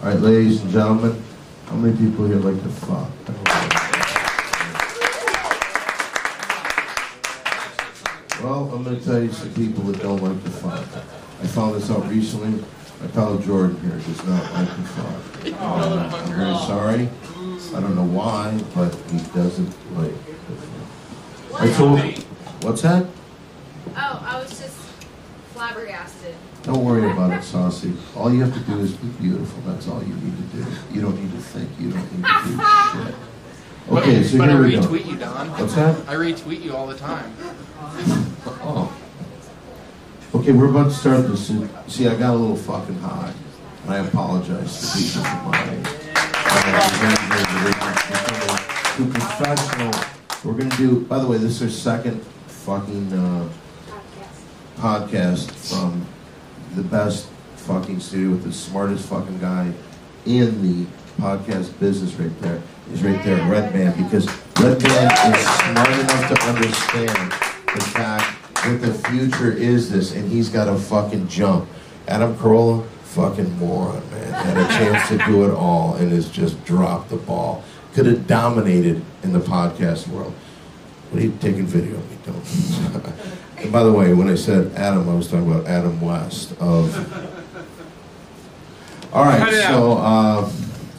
Alright, ladies and gentlemen, how many people here like to fuck? Well, I'm going to tell you some people that don't like to fuck. I found this out recently. My pal Jordan here does not like to fuck. I'm very sorry. I don't know why, but he doesn't like to fuck. I told him, what's that? Oh, I was just flabbergasted. Don't worry about it, Saucy. All you have to do is be beautiful. That's all you need to do. You don't need to think. You don't need to do shit. Okay, so but here we go. I retweet you, Don. What's that? I retweet you all the time. Oh. Okay, we're about to start this. See, I got a little fucking high. And I apologize to people for my... too professional. We're going to do... By the way, this is our second fucking podcast from the best fucking studio with the smartest fucking guy in the podcast business right there. He's right there, Red Band, because Red Band is smart enough to understand the fact that the future is this, and he's got to fucking jump. Adam Carolla, fucking moron, man. Had a chance to do it all and has just dropped the ball. Could have dominated in the podcast world. What are you taking video of me? Don't. And by the way, when I said Adam, I was talking about Adam West of... All right, so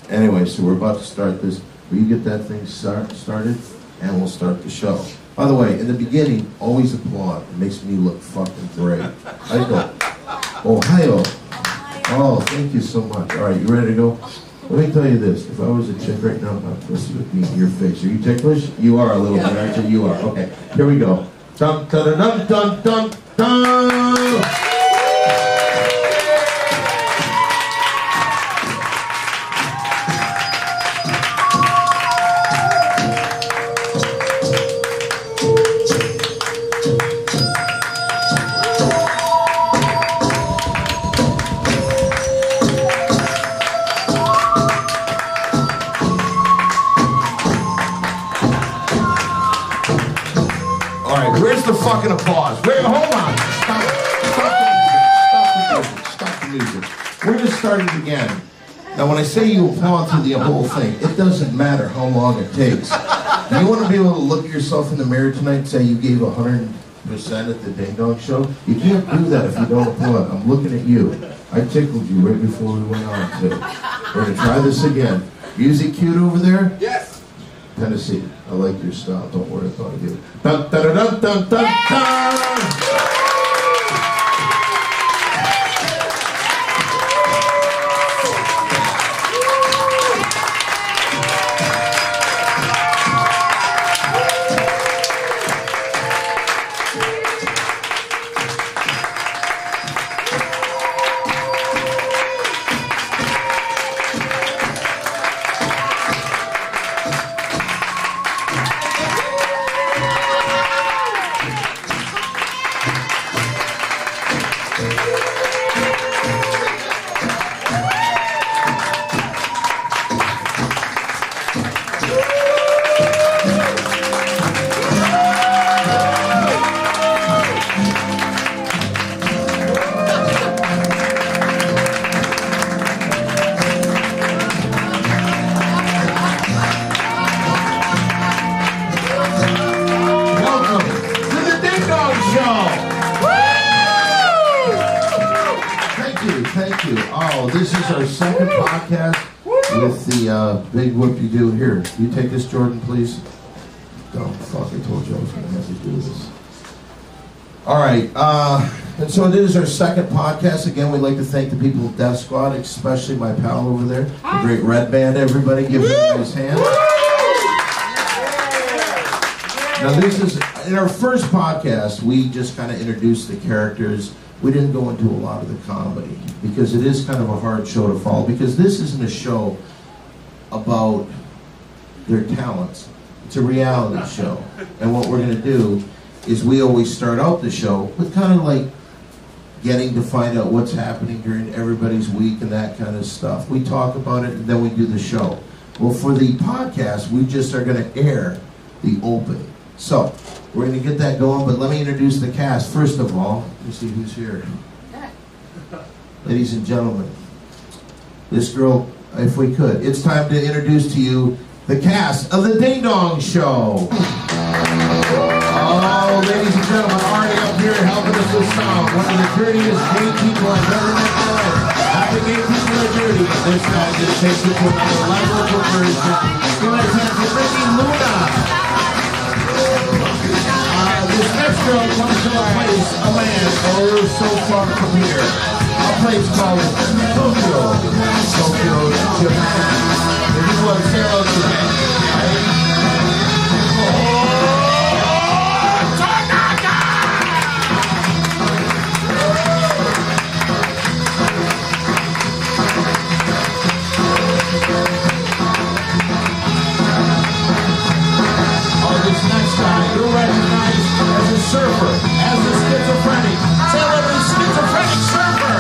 anyway, so we're about to start this. Will you get that thing started? And we'll start the show. By the way, in the beginning, always applaud. It makes me look fucking great. Aiko. Ohio. Oh, thank you so much. All right, you ready to go? Let me tell you this. If I was a chick right now, my pussy would be in your face. Are you ticklish? You are a little bit, aren't you? You are. Okay, here we go. Dun, dun, dun, dun, dun, dun. Fucking applause. Wait, hold on. Stop the music. We're just starting again. Now, when I say you applaud through the whole thing, it doesn't matter how long it takes. Do you want to be able to look at yourself in the mirror tonight and say you gave 100% at the Ding Dong Show? You can't do that if you don't applaud. I'm looking at you. I tickled you right before we went on, too. We're going to try this again. Music cued over there? Yes. Tennessee, I like your style. Don't worry about it. Dun, dun, dun, dun, dun, dun. Big whoop-de-doo. Here, you take this, Jordan, please. Don't fuck, I told you I was going to have to do this. All right, and so it is our second podcast. Again, we'd like to thank the people of Death Squad, especially my pal over there, the great Red Band. Everybody give him a nice hand. Now, this is, in our first podcast, we just kind of introduced the characters. We didn't go into a lot of the comedy, because it is kind of a hard show to follow, because this isn't a show about their talents. It's a reality show. And what we're going to do is we always start out the show with kind of like getting to find out what's happening during everybody's week and that kind of stuff. We talk about it and then we do the show. Well, for the podcast, we just are going to air the opening. So, we're going to get that going, but let me introduce the cast. First of all, let me see who's here. Ladies and gentlemen, this girl, if we could, it's time to introduce to you the cast of the Ding Dong Show. Oh, ladies and gentlemen, already up here helping us with sound. One of the dirtiest gay people I've ever met in my life. Not the gay people are dirty. This guy just takes it to another level of perversion. Give it a hand for Ricky Luna. This next girl comes to a place, a land, oh, so far from here. A place called Tokyo. Tokyo, Japan. If you want to say hello to Japan, Tanaka! Oh, this next guy, you'll recognize as a surfer, as a schizophrenic. Say hello to the schizophrenic surfer!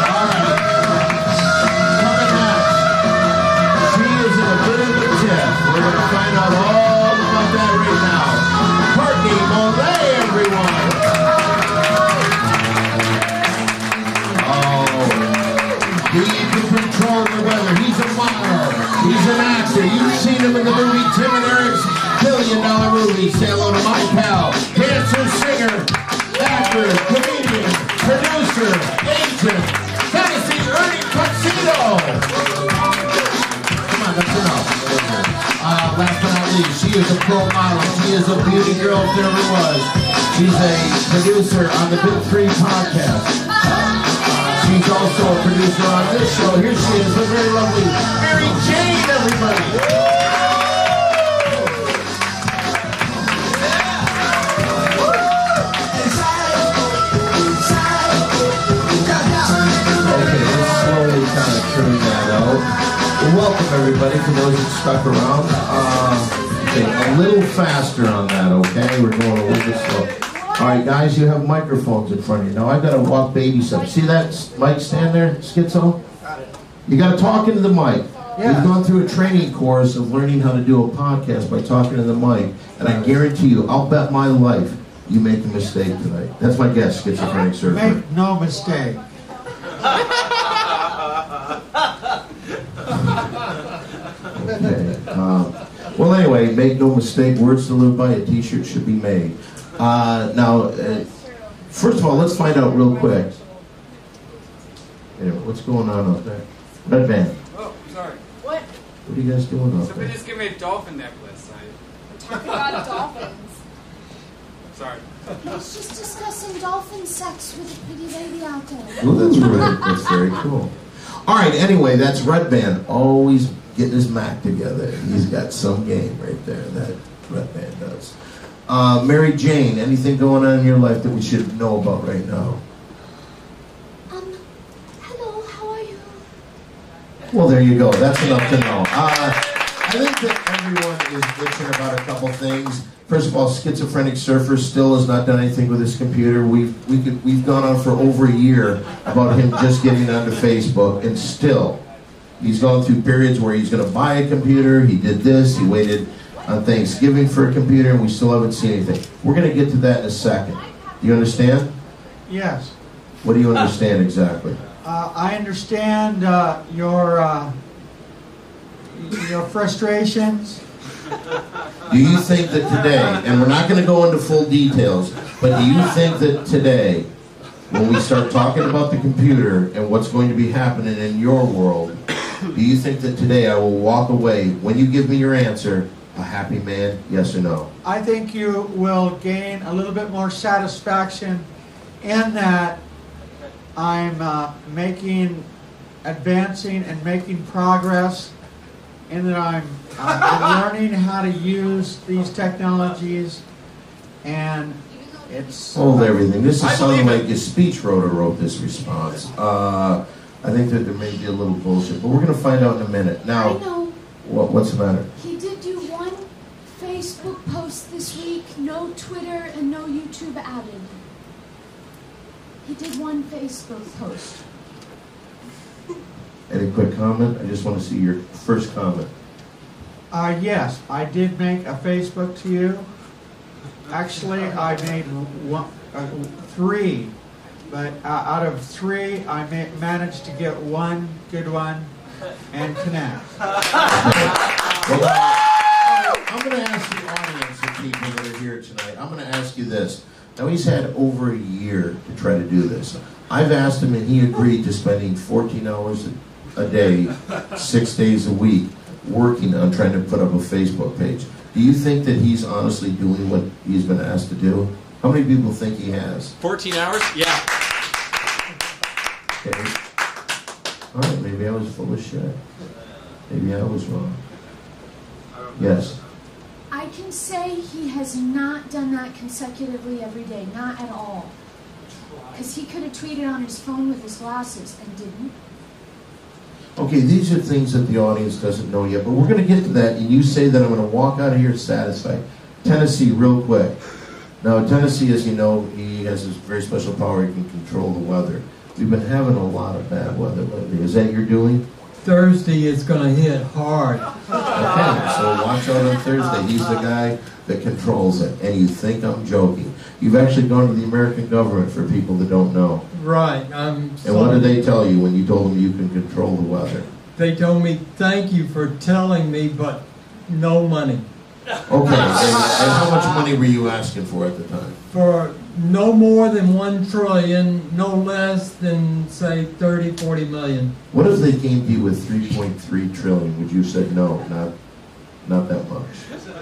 Alright. Coming next. She is in a bit of a tip. We're going to find out all about that right now. Kortney, Mollè, everyone! He can control the weather. He's a model. He's an actor. You've seen him in the movie Tim and Eric's billion-dollar movie. Say hello to my pal. Dancer, singer, actor, comedian, producer, agent, fantasy earning Tuxedo. Come on, that's enough. Last but not least, she is a pro model. She is a beauty girl if there ever was. She's a producer on the Big 3 podcast. She's also a producer on this show. Here she is, the very lovely Mary Jane, everybody. Okay, let's slowly kind of turn that out. Well, welcome everybody, for those that stuck around. Okay, a little faster on that, okay? We're going a little bit slow. All right, guys, you have microphones in front of you. Now, I've got to walk baby stuff. See that mic stand there, Schizo? You got to talk into the mic. Yeah. We've gone through a training course of learning how to do a podcast by talking to the mic. And I guarantee you, I'll bet my life, you make a mistake tonight. That's my guess, schizophrenic surfer. Make no mistake. Okay. Well, anyway, make no mistake, words to live by, a t-shirt should be made. Now, first of all, let's find out real quick. Anyway, what's going on up there? Red Band. Oh, sorry. What? What are you guys doing up Somebody there? just gave me a dolphin necklace. We're talking about dolphins. Sorry. He's just discussing dolphin sex with a pretty lady out there. Well, that's very cool. All right, anyway, that's Red Band. Always getting his Mac together. He's got some game right there, that Red Band does. Mary Jane, anything going on in your life that we should know about right now? Hello, how are you? Well, there you go. That's enough to know. I think that everyone is bitching about a couple things. First of all, Schizophrenic Surfer still has not done anything with his computer. We've gone on for over a year about him just getting onto Facebook, and still, he's gone through periods where he's going to buy a computer. He did this. He waited on Thanksgiving for a computer, and we still haven't seen anything. We're going to get to that in a second. Do you understand? Yes. What do you understand exactly? I understand your frustrations. Do you think that today, and we're not going to go into full details, but do you think that today, when we start talking about the computer and what's going to be happening in your world, do you think that today I will walk away, when you give me your answer, a happy man, yes or no? I think you will gain a little bit more satisfaction in that I'm advancing and making progress, in that I'm learning how to use these technologies, and It's Hold everything. This is I sounding believe like your speechwriter wrote this response. I think that there may be a little bullshit, but we're going to find out in a minute. I Now, know. what's the matter? He did do one Facebook post this week, no Twitter and no YouTube added. He did one Facebook post. Any quick comment? I just want to see your first comment. Yes, I did make a Facebook to you. Actually, I made three, but out of three, I managed to get one good one and connect. Well, I'm going to ask the audience of people that are here tonight, I'm going to ask you this. Now, he's had over a year to try to do this. I've asked him, and he agreed to spending 14 hours a day, 6 days a week, working on trying to put up a Facebook page. Do you think that he's honestly doing what he's been asked to do? How many people think he has? 14 hours? Yeah. Okay. All right, maybe I was full of shit. Maybe I was wrong. Yes. I can say he has not done that consecutively every day, not at all. Because he could have tweeted on his phone with his glasses and didn't. Okay, these are things that the audience doesn't know yet, but we're going to get to that, and you say that I'm going to walk out of here satisfied. Tennessee, real quick. Now, Tennessee, as you know, he has this very special power. He can control the weather. We've been having a lot of bad weather lately. Is that your doing? Thursday is going to hit hard. Okay, so watch out on Thursday. He's the guy that controls it, and you think I'm joking. You've actually gone to the American government for people that don't know. Right. And what did they tell you when you told them you can control the weather? They told me, thank you for telling me, but no money. Okay, and how much money were you asking for at the time? For no more than 1 trillion, no less than, say, 30, 40 million. What if they came to you with 3.3 trillion? Would you say no, not that much?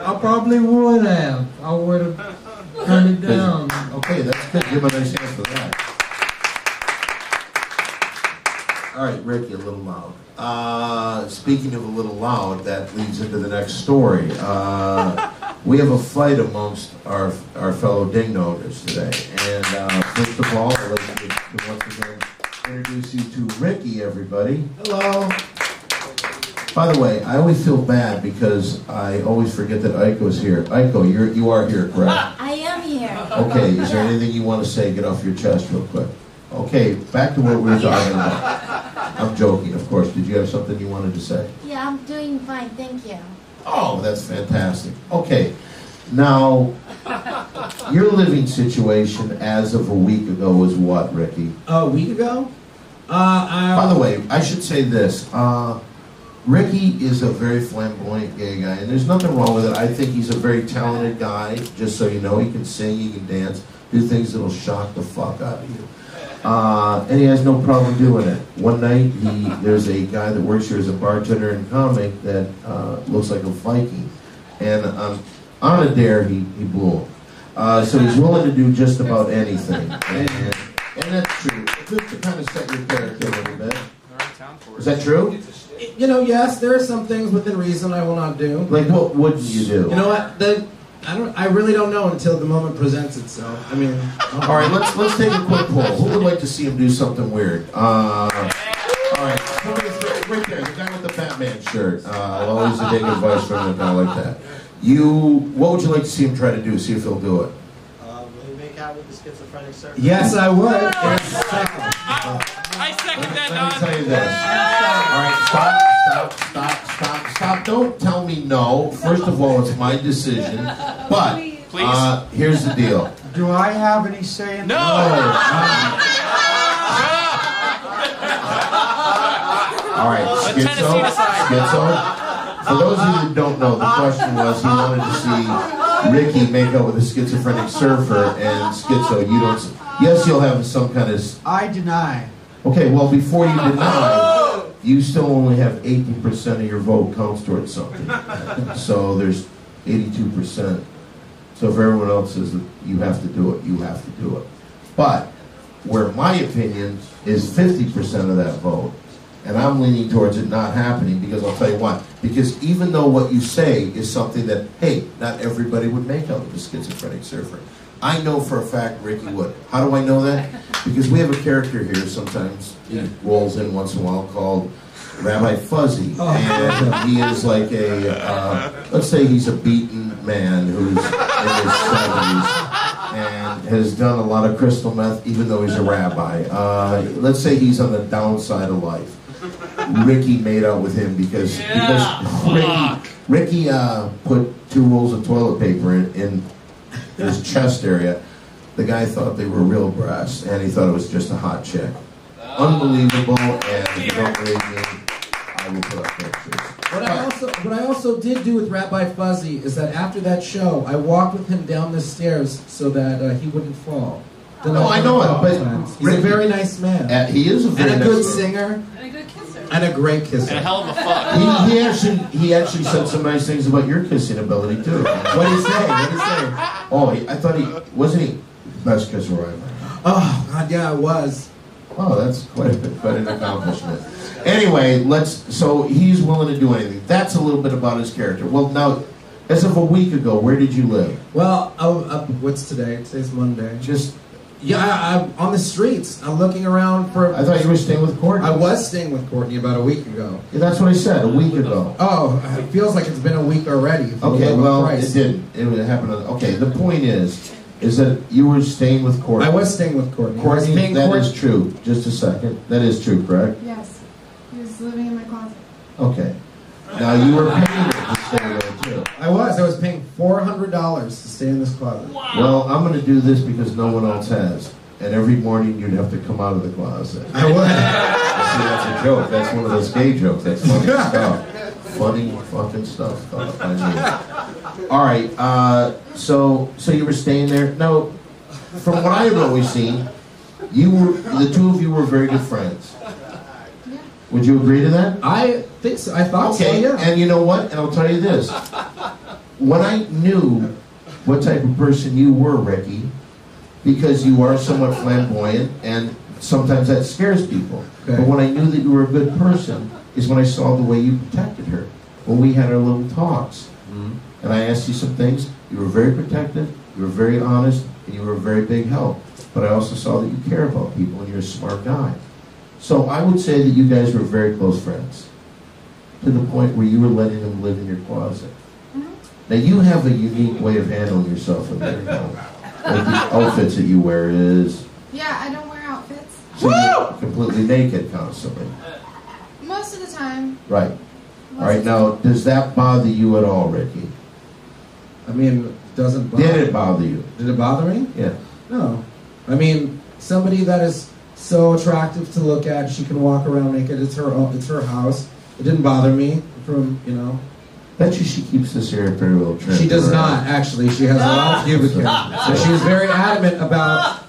I probably would have. I would have turned it down. Okay, that's good. Give him a nice hand for that. All right, Ricky, a little loud. Speaking of a little loud, that leads into the next story. We have a fight amongst our fellow ding owners today. And first of all, I'd like to once again introduce you to Ricky, everybody. Hello. By the way, I always feel bad because I always forget that Aiko's here. Aiko, you are here, correct? I am here. Okay, is there anything you want to say? Get off your chest real quick. Okay, back to what we were talking about. I'm joking, of course. Did you have something you wanted to say? Yeah, I'm doing fine, thank you. Oh, that's fantastic. Okay, now, your living situation as of a week ago was what, Ricky? A week ago? By the way, I should say this. Ricky is a very flamboyant gay guy, and there's nothing wrong with it. I think he's a very talented guy, just so you know. He can sing, he can dance, do things that'll shock the fuck out of you. And he has no problem doing it. One night, there's a guy that works here as a bartender and comic that looks like a Viking. And on a dare, he blew him. So he's willing to do just about anything. And that's true. Just to kind of set your character a little bit. Is that true? You know, yes, there are some things within reason I will not do. Like, what wouldn't you do? You know what? I really don't know until the moment presents itself. I mean, all right, let's take a quick poll. Who would like to see him do something weird? All right, somebody's right there, the guy with the Batman shirt. Always a big advice from a guy like that. What would you like to see him try to do? See if he'll do it. Will he make out with the schizophrenic surfer? yes, I would. I second that, Let me Don. tell you this. All right, stop. Don't tell me no. First of all, it's my decision. But here's the deal. Do I have any say in No! All right, Schizo. For those of you that don't know, the question was he wanted to see Ricky make out with a schizophrenic surfer, and Schizo, you don't. Yes, you'll have some kind of. I deny. Okay, well, before you deny, you still only have 18% of your vote counts towards something. So there's 82%. So if everyone else says that you have to do it, you have to do it. But where my opinion is 50% of that vote, and I'm leaning towards it not happening, because I'll tell you why. Because even though what you say is something that, hey, not everybody would make out with a schizophrenic surfer. I know for a fact Ricky would. How do I know that? Because we have a character here sometimes, he rolls in once in a while, called Rabbi Fuzzy. And he is like a, let's say he's a beaten man who's in his 70s and has done a lot of crystal meth, even though he's a rabbi. Let's say he's on the downside of life. Ricky made out with him because Ricky put 2 rolls of toilet paper in his chest area. The guy thought they were real breasts, and he thought it was just a hot chick. Unbelievable, and if you don't believe me, I will put up pictures. What I also did do with Rabbi Fuzzy is that after that show, I walked with him down the stairs so that he wouldn't fall. No, I know it, but he's a very nice man. He is a very nice man. And a good singer. And a good kisser. And a great kisser. And a hell of a fuck. He actually said some nice things about your kissing ability too. What did he say? What did he say? Oh, I thought wasn't he best kisser ever? Oh God, yeah, I was. Oh, that's quite an accomplishment. Anyway, so he's willing to do anything. That's a little bit about his character. Well, now, as of a week ago, where did you live? Well, what's today? Today's Monday. I'm on the streets. I'm looking around for... I thought you were staying with Kortney. I was staying with Kortney about a week ago. Yeah, that's what I said, a week ago. Oh, it feels like it's been a week already. Okay, well, it didn't. It happened. Okay, the point is that you were staying with Kortney. I was staying with Kortney. Kortney, that is true. Just a second. That is true, correct? Yes. He was living in my closet. Okay. Now, you were paying to stay there, too. I was paying $400 to stay in this closet. Wow. Well, I'm going to do this because no one else has. And every morning you'd have to come out of the closet. I would. See, that's a joke. That's one of those gay jokes. That's funny stuff. Funny fucking stuff. I mean. All right. So you were staying there. Now, from what I've always seen, the two of you were very good friends. Would you agree to that? I think so. I thought so, okay, yeah. And you know what? And I'll tell you this. When I knew what type of person you were, Ricky, because you are somewhat flamboyant, and sometimes that scares people. Okay. But when I knew that you were a good person is when I saw the way you protected her. When we had our little talks. Mm-hmm. And I asked you some things, you were very protective, you were very honest, and you were a very big help. But I also saw that you care about people, and you're a smart guy. So I would say that you guys were very close friends, to the point where you were letting them live in your closet. Mm-hmm. Now you have a unique way of handling yourself in there, like the outfits that you wear is... Yeah, I don't wear outfits. So you're completely naked constantly. Most of the time. Right. All right, now, does that bother you at all, Ricky? I mean, it doesn't bother Did it bother you? Did it bother me? Yeah. No. I mean, somebody that is so attractive to look at, she can walk around naked. It's her house. It didn't bother me from, Bet you she keeps this hair pretty well trimmed. She does not, actually. She has a lot of pubic hair. So she was very adamant about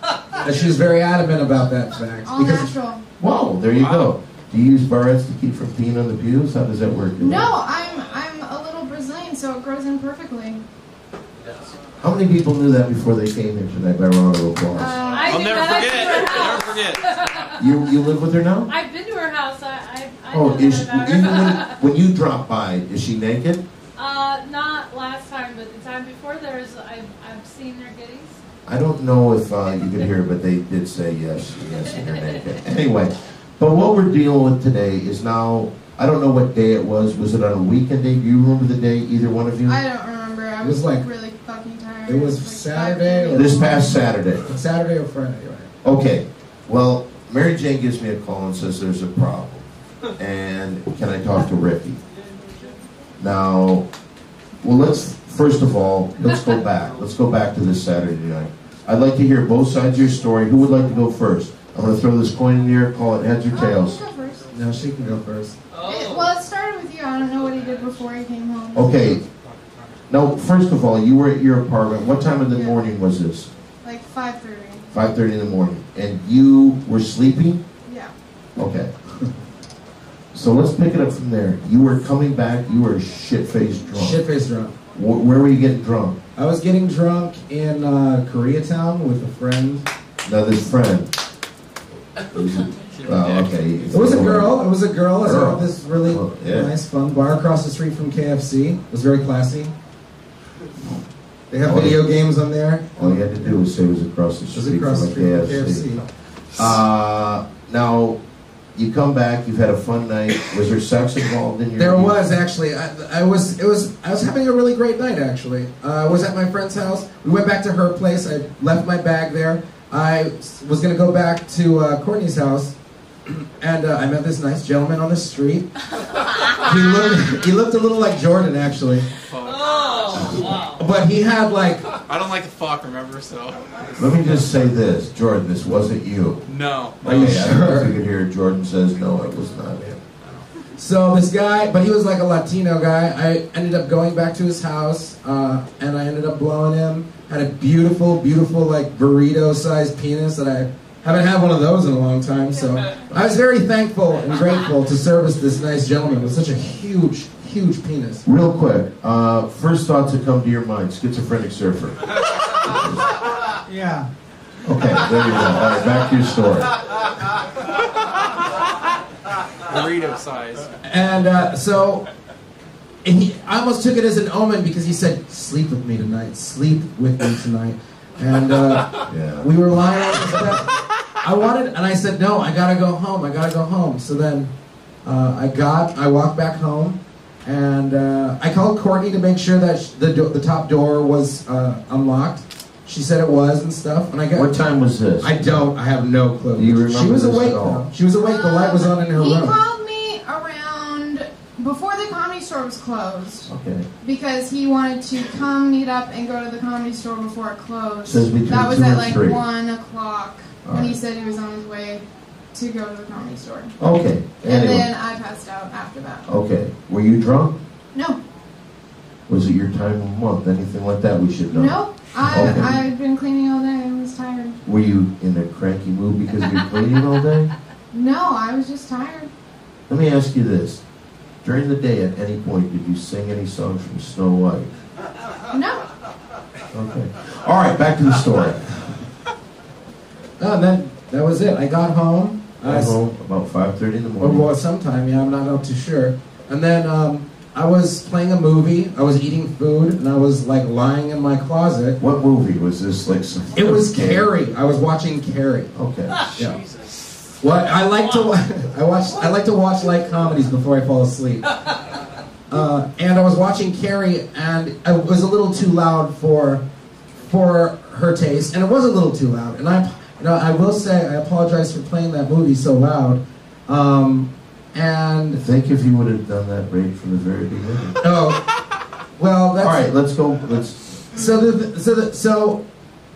that fact. All natural. Whoa, there you go. Do you use Barris to keep from peeing on the pews? How does that work? No, I'm a little Brazilian, so it grows in perfectly. How many people knew that before they came here tonight by round of applause? I'll never forget. You live with her now? I've been to her house. I Oh, know is that about even her. when you drop by, is she naked? Not last time, but the time before I've seen her goodies. I don't know if you could hear, but they did say yes, and you're naked. Anyway, but what we're dealing with today is now, I don't know what day it was. Was it on a weekend day? Do you remember the day, either one of you? I don't remember. I was like really fucking tired. It was like Saturday. This past Saturday. Saturday or Friday, right? Okay. Well, Mary Jane gives me a call and says there's a problem. And can I talk to Ricky? Now, well, first of all, let's go back. Let's go back to this Saturday night. I'd like to hear both sides of your story. Who would like to go first? I'm going to throw this coin in the air, call it heads or tails. You go first. No, she can go first. Well, it started with you. I don't know what he did before he came home. Okay. Now, first of all, you were at your apartment. What time of the morning was this? Like 5:30. 5:30 in the morning. And you were sleeping? Yeah. Okay. So let's pick it up from there. You were coming back. You were shit-faced drunk. Shit-faced drunk. Where were you getting drunk? I was getting drunk in Koreatown with a friend. Now, this friend. Okay. It was a girl. It was a girl. It was Girl. at this really yeah. nice, fun bar across the street from KFC. It was very classy. They have video games on there. All you had to do was say it was across the It was street across the from street a from KFC. Now, you come back. You've had a fun night. Was there sex involved in your? There was actually. I was having a really great night actually. I was at my friend's house. We went back to her place. I left my bag there. I was gonna go back to Kortney's house, and I met this nice gentleman on the street. He looked a little like Jordan actually. Oh, wow. But he had like. I don't like to fuck, remember, so. Let me just say this, Jordan. This wasn't you. No. Are you Okay, I don't know sure? if you could hear. Jordan says no, it was not him. So this guy, but he was like a Latino guy. I ended up going back to his house, and I ended up blowing him. Had a beautiful, beautiful like burrito-sized penis that I haven't had one of those in a long time. So I was very thankful and grateful to service this nice gentleman with such a huge, huge penis. Real quick, first thoughts that come to your mind: schizophrenic surfer. Yeah. Okay, there you go. All right, back to your story. Burrito size. And so I almost took it as an omen because he said, "Sleep with me tonight. Sleep with me tonight." And Yeah. we were lying on the bed. And I said, "No, I gotta go home. I gotta go home." So then I walked back home, and I called Kortney to make sure that the top door was unlocked. She said it was and stuff. And What time was this? I have no clue. Do you remember She was this awake at all? though. She was awake. The light was on in her He room. called me around before the Comedy Store was closed Okay. because he wanted to come meet up and go to the Comedy Store before it closed. Says between That was 2 at and like 3. 1 o'clock, All and he right. said he was on his way to go to the Comedy Store. Okay. And Anyway. then I passed out after that. Okay. Were you drunk? No, Was it your time of month? Anything like that? We should know. no, Okay. I've been cleaning all day. I was tired. Were you in a cranky mood because you were cleaning all day? No, I was just tired. Let me ask you this. During the day, at any point, did you sing any songs from Snow White? No. Okay. All right, back to the story. And then that was it. I got home. I got home about 5:30 in the morning. Or sometime, yeah, I'm not too sure. And then I was playing a movie. I was eating food, and I was like lying in my closet. What movie was this? Like some It was Carrie. I was watching Carrie. Okay. Yeah. Well, I like to watch light comedies before I fall asleep. And I was watching Carrie, and it was a little too loud for her taste, and it was a little too loud. And I will say I apologize for playing that movie so loud. And Think if you would have done that right from the very beginning. well, that's All right, let's go. Let's. So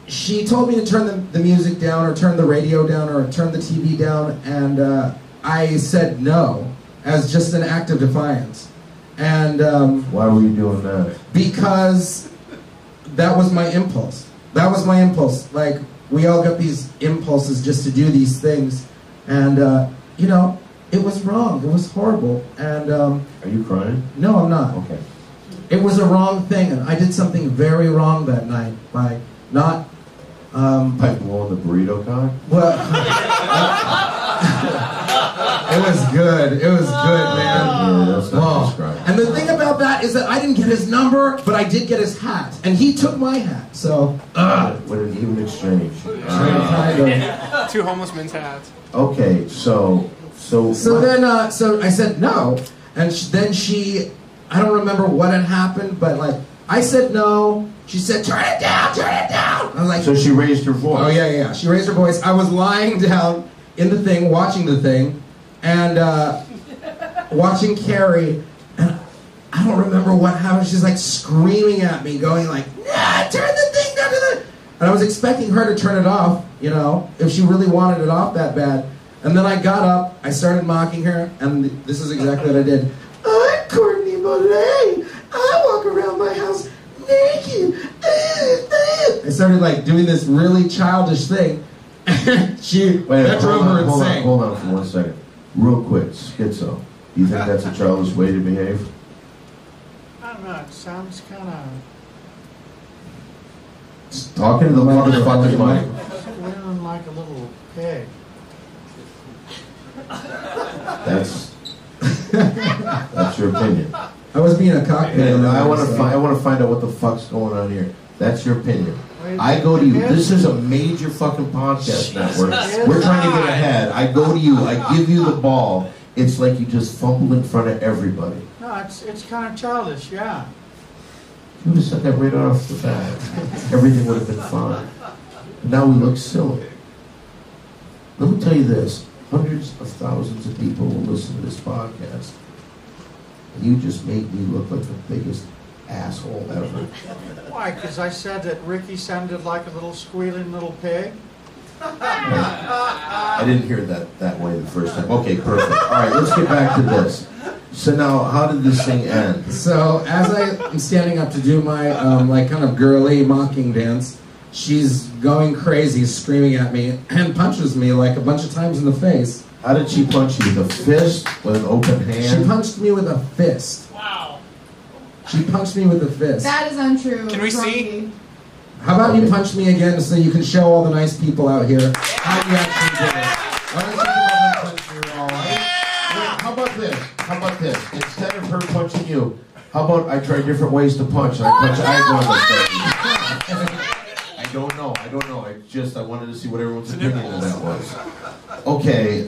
she told me to turn the music down, or turn the radio down, or turn the TV down, and I said no, as just an act of defiance. And Why were you doing that? because that was my impulse. That was my impulse. Like, we all got these impulses just to do these things, and it was wrong. It was horrible. And Are you crying? no, I'm not. Okay. It was a wrong thing, and I did something very wrong that night by not. By blowing the burrito cock? Well, it was good. It was good, man. Yeah, that's not Oh. described. And the thing about that is that I didn't get his number, but I did get his hat, and he took my hat. So, What an even exchange. kind of. 2 homeless men's hats. Okay, so Then I said no, and then she, I don't remember what had happened, but like I said no. She said, "Turn it down, turn it down." I was like, So she raised her voice. "Oh yeah." She raised her voice. I was lying down in the thing, watching the thing, and watching Carrie, and I don't remember what happened. She's like screaming at me, going like, "Nah, turn the thing down to the." And I was expecting her to turn it off, if she really wanted it off that bad. And then I got up, I started mocking her, and this is exactly what I did. "I'm Kortney Mollè. I walk around my house naked." I started like doing this really childish thing, and that drove her insane. Hold on for 1 second. Real quick, Schizo. Do you think that's a childish way to behave? I don't know. It sounds kind of. Just talking to the motherfucking mic. Sounding like a little pig. That's your opinion. I was being a cockpit. And I want to find out what the fuck's going on here. That's your opinion. I go to you. This is a major fucking podcast network. We're trying to get ahead. I go to you. I give you the ball. It's like you just fumbled in front of everybody. No, it's kind of childish, yeah. You would have said that right off the bat. Everything would have been fine. But now we look silly. Let me tell you this. Hundreds of thousands of people will listen to this podcast. And you just made me look like the biggest asshole ever. Why? Because I said that Ricky sounded like a little squealing little pig? I didn't hear that way the first time. Okay, perfect. All right, let's get back to this. So now, how did this thing end? So as I'm standing up to do my like kind of girly mocking dance, she's going crazy, screaming at me, and punches me like a bunch of times in the face. How did she punch you? With a fist? With an open hand? She punched me with a fist. Wow. She punched me with a fist. That is untrue. Can we see? Drunkie. How about you punch me again so you can show all the nice people out here how you actually did it? Why don't you come over and punch me all right? Wait, how about this? How about this? Instead of her punching you, how about I try different ways to punch and I punch Aiko in the face? I don't know. I wanted to see what everyone's opinion of that was. Okay,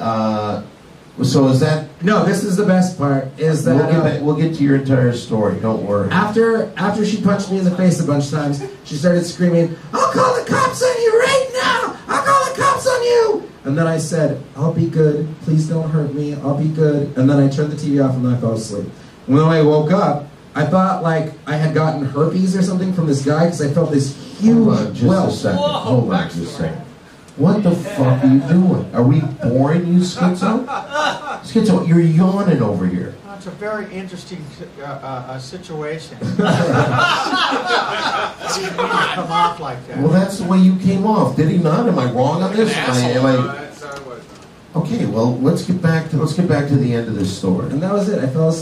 so is that... No, this is the best part, is that... We'll get to your entire story, don't worry. After she punched me in the face a bunch of times, she started screaming, "I'll call the cops on you right now! I'll call the cops on you!" And then I said, "I'll be good. Please don't hurt me. I'll be good." And then I turned the TV off and then I fell asleep. When I woke up, I thought like I had gotten herpes or something from this guy because I felt this huge Hold on just a second. Hold on just a second. What the fuck are you doing? Are we boring you, Schizo? Schizo, you're yawning over here. Well, it's a very interesting situation. I didn't mean to come off like that. Well, that's the way you came off. Did he not? Am I wrong on this? Okay, well, let's get back to the end of this story. And that was it.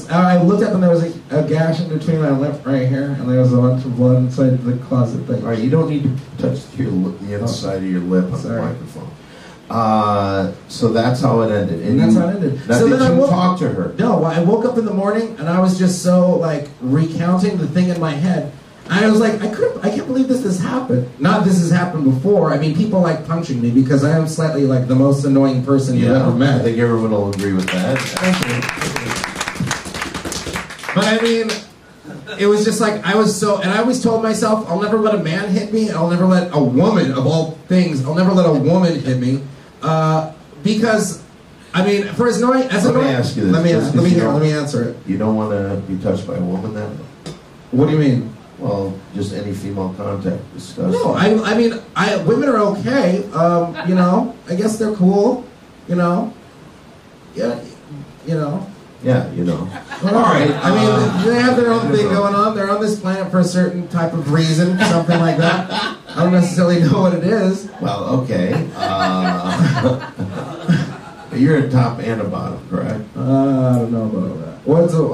I looked up and there was a gash in between my lip right here, and there was a bunch of blood inside the closet thing. All right, you don't need to touch the inside of your lip on the microphone. So that's how it ended. And that's how it ended. Now, So did then you talk to her? No, I woke up in the morning and I was just so like recounting the thing in my head. And I was like, I can't believe this has happened. Not this has happened before. I mean, people like punching me because I am slightly like the most annoying person you've ever met. I think everyone will agree with that. Thank you. But I mean, it was just like, and I always told myself, I'll never let a man hit me, I'll never let a woman, of all things, I'll never let a woman hit me, because, I mean, for as annoying, Let me ask you this. let me answer it. You don't want to be touched by a woman then? What do you mean? Well, just any female contact discussed. No, I mean, women are okay, you know, I guess they're cool, you know, yeah, you know. Yeah, you know. All right. I mean, they have their own thing going on. They're on this planet for a certain type of reason, something like that. I don't necessarily know what it is. Well, okay. You're a top and a bottom, correct? I don't know about all that.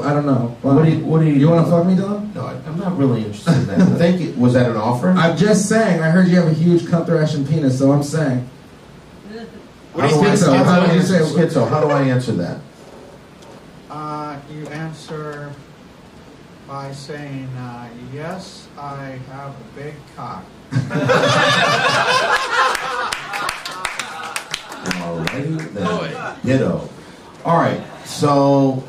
I don't know. Well, What do you? You want to fuck me, Don? No, I'm not really interested in that. Thank you. Was that an offer? I'm just saying. I heard you have a huge cunt thrashing penis, so I'm saying. How do I answer that? You answer by saying, yes, I have a big cock. Alrighty then. Ditto. Alright, so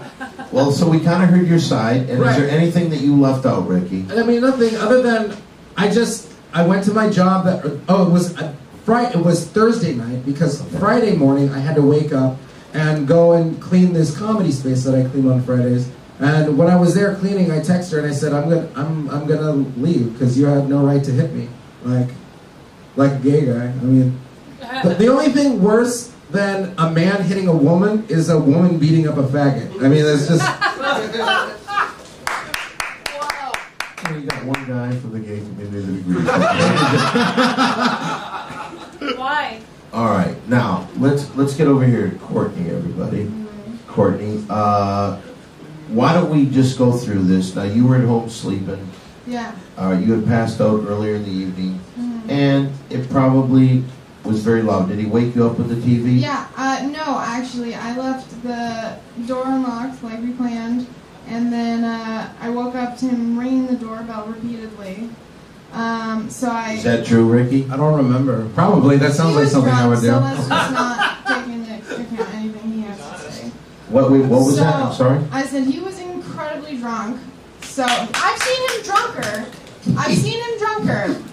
we kind of heard your side, and is there anything that you left out, Ricky? I mean, nothing other than I went to my job it was Thursday night because Friday morning I had to wake up and go and clean this comedy space that I clean on Fridays. And when I was there cleaning, I texted her and I said, I'm gonna leave because you had no right to hit me, like a gay guy. I mean, the only thing worse than a man hitting a woman is a woman beating up a faggot. I mean, it's just. Wow. You got one guy from the gay community that agrees. Why? All right, now let's get over here to Kortney, everybody. Kortney, why don't we just go through this? Now you were at home sleeping. Yeah. You had passed out earlier in the evening, and it probably was very loud. Did he wake you up with the TV? Yeah. No, actually, I left the door unlocked like we planned, and then I woke up to him ringing the doorbell repeatedly. So I. Is that true, Ricky? I don't remember. Probably. That sounds like something I would do. So let's just not take into account anything he has to say. What was So, that? I'm sorry. I said he was incredibly drunk. So I've seen him drunker.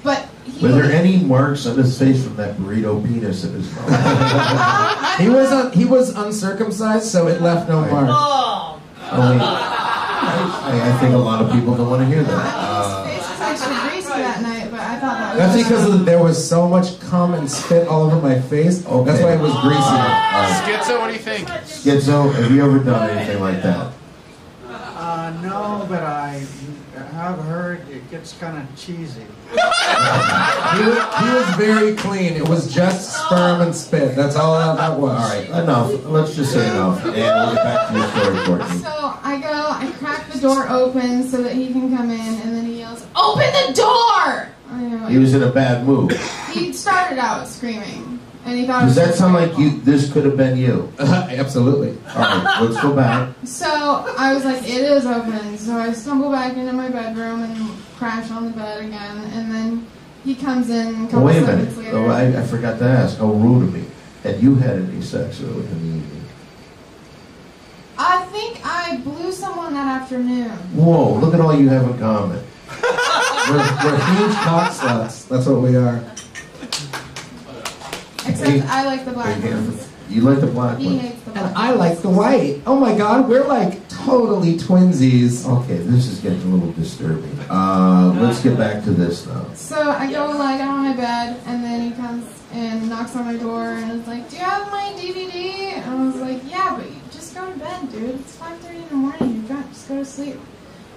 But Were there any marks on his face from that burrito penis in his mouth? He was uncircumcised, so it left no mark. I think a lot of people don't want to hear that. His face was actually greasy that night, but I thought that was. That's because there was so much cum and spit all over my face. Okay. That's why it was greasy. Schizo, what do you think? Schizo, have you ever done anything like that? No, but I have heard it gets kind of cheesy. He was very clean. It was just sperm and spit. That's all that was. All right, enough. Let's just say enough. And we'll get back to your story, Kortney. So I crack the door open so that he can come in, and then he yells, "Open the door!" He was in a bad mood. He started out screaming, and he thought. Does that sound like this could have been you? Absolutely. All right, let's go back. So I was like, "It is open." So I stumble back into my bedroom and crash on the bed again, and then he comes in a couple Wait a seconds minute. later. Oh, I forgot to ask. How rude of me. Had you had any sex with him in the evening? I think I blew someone that afternoon. Whoa, look at all you have in common. We're huge cock sluts. That's what we are. Except I like the black ones. You like the black He one? hates the black And I like the white. Oh my god, we're like totally twinsies. Okay, this is getting a little disturbing. Let's get back to this now. So I go lie down on my bed, and then he comes and knocks on my door and is like, "Do you have my DVD?" And I was like, "Yeah, but you just go to bed, dude. It's 5:30 in the morning. You're drunk. Just go to sleep."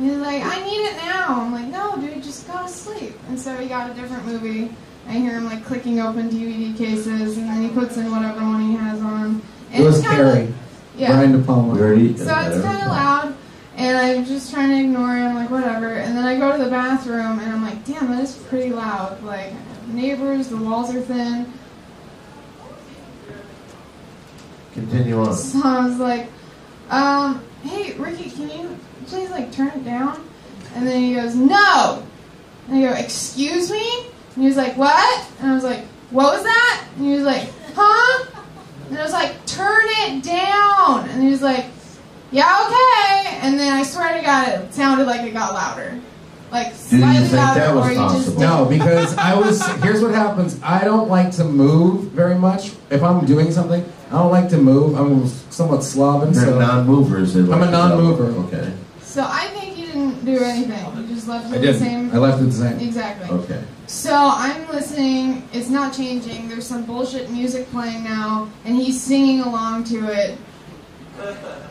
And he's like, "I need it now." I'm like, "No, dude, just go to sleep." And so he got a different movie. I hear him like clicking open DVD cases, and then he puts in whatever one he has on. And It was it's kinda- Carrie. Yeah. Brian De Palma. We already So it's kind of loud, and I'm just trying to ignore it. I'm like, whatever. And then I go to the bathroom, and I'm like, damn, that is pretty loud. Like, neighbors, the walls are thin. Continue on. So I was like, hey, Ricky, can you please, like, turn it down? And then he goes, no! And I go, excuse me? And he was like, what? And I was like, what was that? And he was like, huh? And I was like, turn it down! And he was like, yeah, okay. And then I swear to God, it sounded like it got louder. Like, Do you slightly think louder, that was or you just possible? No, because here's what happens. I don't like to move very much. If I'm doing something, I don't like to move. I'm somewhat slobbing. They're So non-movers. I'm a non-mover. Okay. So I think he didn't do anything. He just left I it did. the same. I left it the same. Exactly. Okay. So I'm listening. It's not changing. There's some bullshit music playing now, and he's singing along to it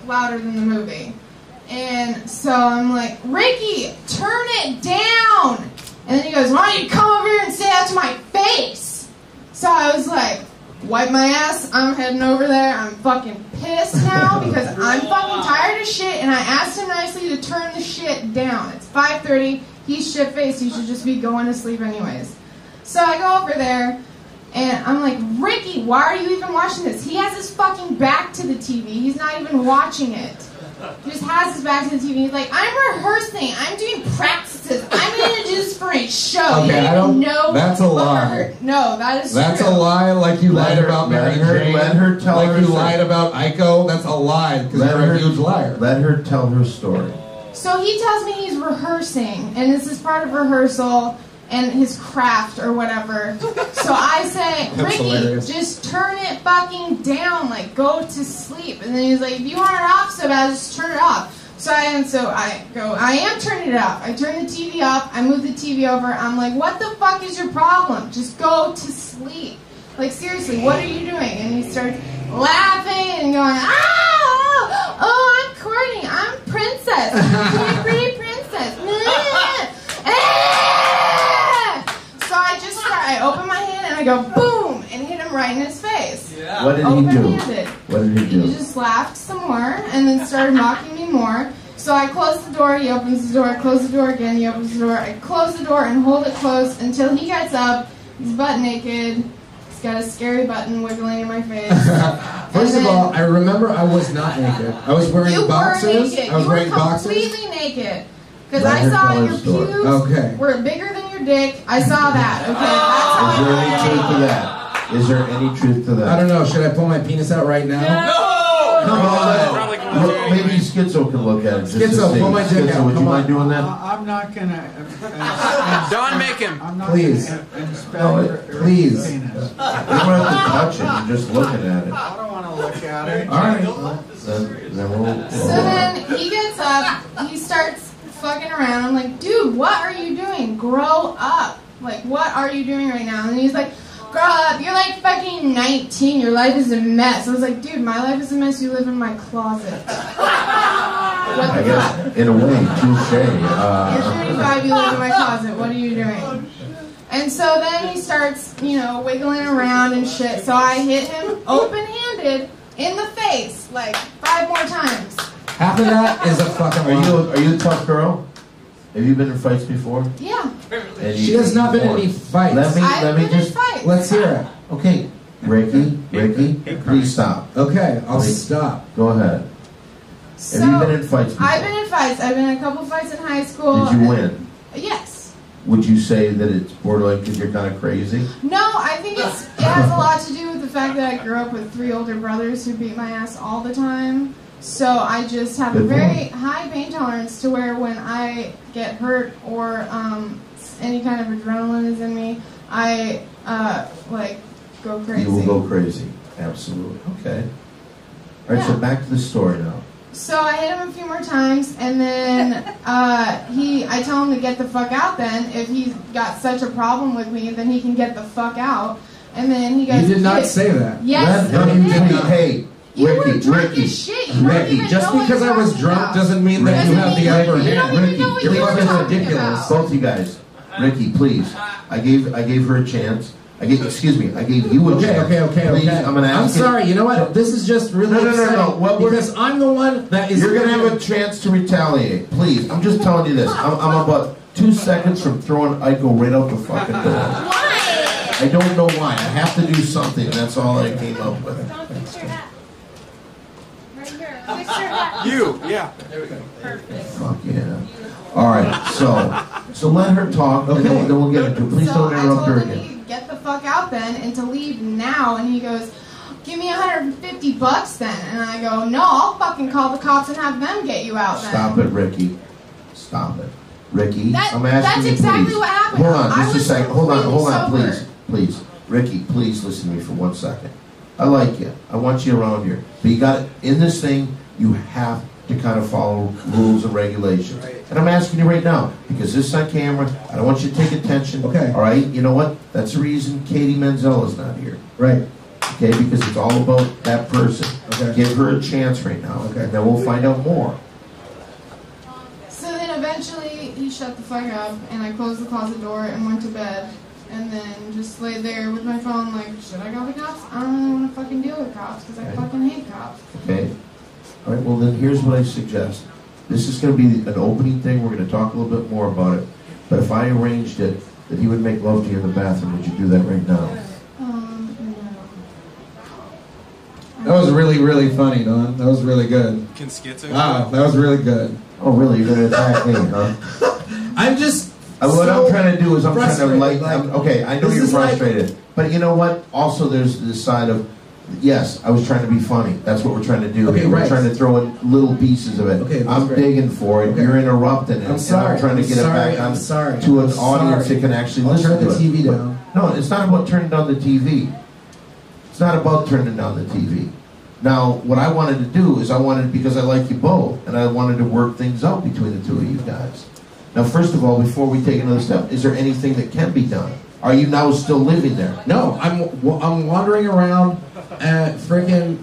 louder than the movie. And so I'm like, Ricky, turn it down! And then he goes, why don't you come over here and say that to my face? So I was like, wipe my ass, I'm heading over there. I'm fucking pissed now because I'm fucking tired of shit, and I asked him nicely to turn the shit down. It's 5:30, he's shit-faced, he should just be going to sleep anyways. So I go over there, and I'm like, Ricky, why are you even watching this? He has his fucking back to the TV. He's not even watching it. He just has his back to the TV. He's like, I'm rehearsing. I'm doing practices. I'm going to do this for a show. Okay, you I don't don't- know. that's a what lie. rehear- No, that is That's true. a lie, like you Let lied her- about let Mary her- Jane. let her tell like her you story. lied about Aiko. That's a lie, because you're a huge liar. Let her tell her story. So he tells me he's rehearsing, and this is part of rehearsal and his craft or whatever. So I say, That's Ricky, hilarious. just turn it fucking down, like go to sleep. And then he's like, if you want it off so bad, just turn it off. So I go, I am turning it off. I turn the TV off, I move the TV over, I'm like, what the fuck is your problem? Just go to sleep. Like seriously, what are you doing? And he starts laughing and going, oh, I'm Kortney, I'm princess. I'm a pretty princess. So I open my hand and I go boom and hit him right in his face. Yeah. What did he do? Open-handed. What did he do? He just laughed some more and then started mocking me more. So I close the door, he opens the door, I close the door again, he opens the door. I close the door and hold it closed until he gets up. He's butt naked. He's got a scary button wiggling in my face. First of all, I remember I was not naked. I was wearing you boxers. were naked. I was You were wearing boxers. completely naked. Because Let I her saw tell her your story. pubes Okay. were bigger than your your dick. I saw that. Okay, Is there any truth to that? I don't know. Should I pull my penis out right now? No! Come on. Look, maybe Schizo can look at it. Just Schizo, to see. pull my dick Schizo, out. would you Come mind on. doing that? I'm not gonna. Don, make him. I'm not Please. gonna inspect No, your please. penis. You don't have to touch it. You're just looking at it. I don't want to look at it. All right. Then we'll. So then he gets up, he starts fucking around. I'm like, dude, what are you doing? Grow up. Like, what are you doing right now? And he's like, grow up. You're like fucking 19. Your life is a mess. I was like, dude, my life is a mess. You live in my closet. I guess, in a way, touche. You're 35, you live in my closet. What are you doing? And so then he starts, wiggling around and shit. So I hit him open-handed in the face, like 5 more times. Half of that is a fucking Are you a tough girl? Have you been in fights before? Yeah. And She has not been in any fights. I've been in fights. Let's hear it. Okay, Ricky, please stop. Okay, I'll stop. Go ahead. So, Have you been in fights before? I've been in fights. I've been in a couple fights in high school. Did you win? Yes. Would you say that it's borderline because you're kind of crazy? No, I think it has a lot to do with the fact that I grew up with 3 older brothers who beat my ass all the time. So I just have a very high pain tolerance to where when I get hurt or any kind of adrenaline is in me, I go crazy. You will go crazy. Absolutely. Okay. All right, so back to the story now. So I hit him a few more times, and then I tell him to get the fuck out then. If he's got such a problem with me, then he can get the fuck out. And then he goes, You did not say that. Yes, I did. Hey, You were Ricky, drunk Ricky, as shit. You weren't Ricky, even just know what because you I were was talking drunk about. doesn't mean that you have the upper You don't hand. even know what you You're were fucking talking ridiculous. about. Both you guys. Ricky, please. I gave her a chance. I gave you a chance. Okay. Please, I'm gonna ask I'm sorry. You know what? This is just really upsetting. No. What because I'm the one that is. You're gonna have a chance to retaliate. Please, I'm just telling you this. I'm about 2 seconds from throwing Aiko right out the fucking door. Why? I don't know why. I have to do something. That's all I came up with. Don't fix your hat. Right here. Fix your hat. You, yeah. Perfect. Fuck yeah. All right. So let her talk. Okay. Then we'll get into it. Please So don't interrupt her I told him again. to get the fuck out then and to leave now. And he goes, give me $150 then. And I go, no, I'll fucking call the cops and have them get you out then. Stop it, Ricky. Stop it. Ricky, I'm asking that's you, exactly please. what happened. Hold on, I just a was second. Hold on, completely sober. please. Ricky, please listen to me for 1 second. I like you. I want you around here. But you got in this thing, you have to kind of follow rules and regulations. And I'm asking you right now, because this is on camera, I don't want you to take attention. Okay. All right? You know what? That's the reason Katie Menzel is not here. Right. Okay? Because it's all about that person. Okay. Give her a chance right now. Okay. And then we'll find out more. So then eventually he shut the fuck up and I closed the closet door and went to bed. And then just lay there with my phone like, should I call the cops? I don't really want to fucking deal with cops because I Okay. fucking hate cops. Okay? All right, well then here's what I suggest. This is going to be an opening thing. We're going to talk a little bit more about it. But if I arranged it, that he would make love to you in the bathroom, would you do that right now? No. That was really, really funny, Don. That was really good. Can Schizo? Wow, that was really good. Oh, really? You're going to attack me, huh? I'm just. What I'm trying to do is I'm trying to frustrated, okay, I know this you're is like- frustrated. But you know what? Also, there's this side of, yes, I was trying to be funny. That's what we're trying to do. Okay, We're right. trying to throw in little pieces of it. Okay, that's I'm great. digging for it. Okay. You're interrupting it. I'm sorry. And I'm trying to get it back on to an audience that can actually I'll listen turn to the it. TV down. No, it's not about turning down the TV. It's not about turning down the TV. Now, what I wanted to do is because I like you both, and I wanted to work things out between the two of you guys. Now, first of all, before we take another step, is there anything that can be done? Are you now still living there? No, I'm wandering around frickin'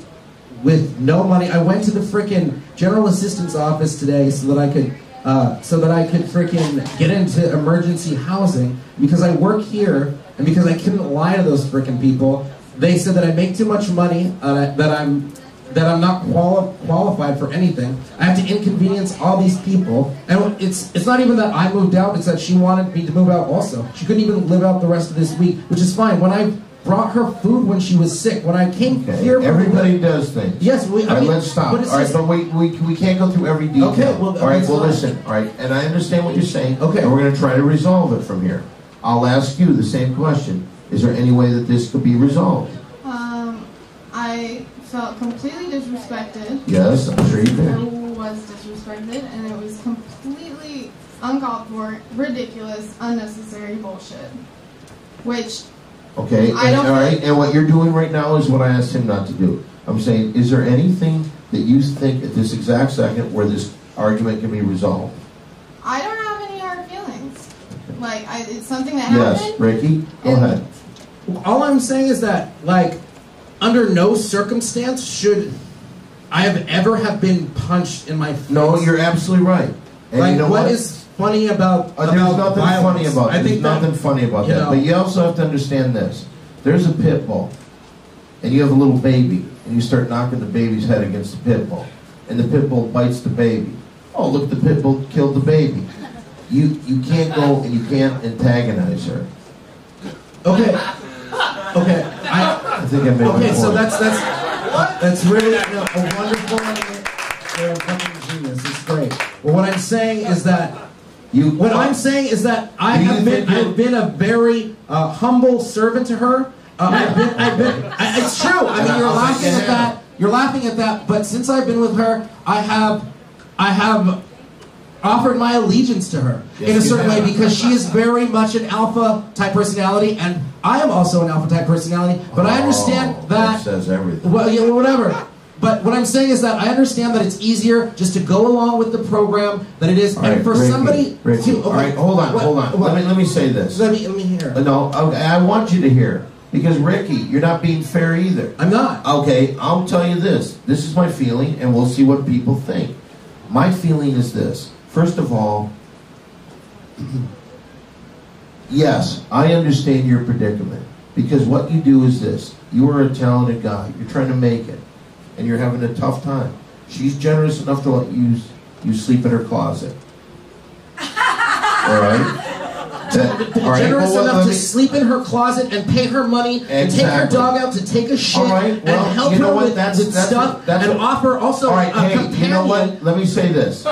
with no money. I went to the frickin' general assistance office today so that I could frickin' get into emergency housing because I work here and because I couldn't lie to those frickin' people. They said that I make too much money, that I'm not qualified for anything. I have to inconvenience all these people, and it's not even that I moved out. It's that she wanted me to move out also. She couldn't even live out the rest of this week, which is fine. When I brought her food when she was sick, when I came here, Everybody does things. Yes, All right, let's stop. But All right, but we can't go through every detail. Okay, well, all right, that's well, fine. listen. All right, and I understand what you're saying. Okay. And we're going to try to resolve it from here. I'll ask you the same question. Is there any way that this could be resolved? I felt completely disrespected. Yes, I'm sure you I did. was disrespected, and it was completely uncalled for, ridiculous, unnecessary bullshit. Which Okay, I don't all right, and what you're doing right now is what I asked him not to do. I'm saying, is there anything that you think at this exact second where this argument can be resolved? I don't have any hard feelings. Like, it's something that Yes, happened. Ricky, go ahead. All I'm saying is that, like, under no circumstance should I have been punched in my face. No, you're absolutely right. And like, you know what is funny about there's nothing violence? funny about I think nothing funny about you that. know. But you also have to understand this. There's a pit bull, and you have a little baby, and you start knocking the baby's head against the pit bull, and the pit bull bites the baby. Oh, look, the pit bull killed the baby. You can't go and you can't antagonize her. Okay. Okay. I think I made my okay, point. so that's really a wonderful fucking genius. It's great. But what I'm saying is that I've been a very humble servant to her. It's true. I mean, you're laughing at that. You're laughing at that. But since I've been with her, I have offered my allegiance to her in a certain way because she is very much an alpha type personality, and I am also an alpha type personality. But I understand that says everything. Well, yeah, whatever. But what I'm saying is that I understand that it's easier just to go along with the program than it is, and for somebody to. Okay, all right, hold on. Let me say this. Let me hear. No, I want you to hear. Because, Ricky, you're not being fair either. I'm not. Okay, I'll tell you this. This is my feeling, and we'll see what people think. My feeling is this. First of all, yes, I understand your predicament. Because what you do is this. You are a talented guy. You're trying to make it. And you're having a tough time. She's generous enough to let you sleep in her closet. All right? Generous enough to sleep in her closet and pay her money and take her dog out to take a shit and help her with stuff and offer also a companion. You know what? Let me say this.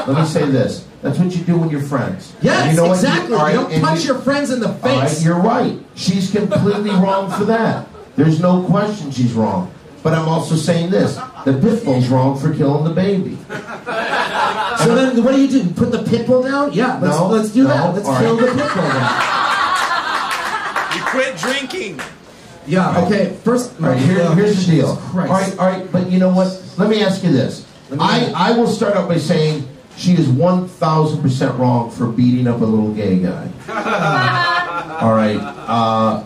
That's what you do when you're friends. Yes, you know exactly. You don't punch your friends in the face. All right, you're right. She's completely wrong for that. There's no question she's wrong. But I'm also saying this. The pit bull's wrong for killing the baby. So then what do? Put the pit bull down? Yeah, let's do that. Let's kill the pit bull down. You quit drinking. Yeah, okay. First, here's the deal. All right, but you know what? Let me ask you this. I will start out by saying she is 1,000% wrong for beating up a little gay guy. All right,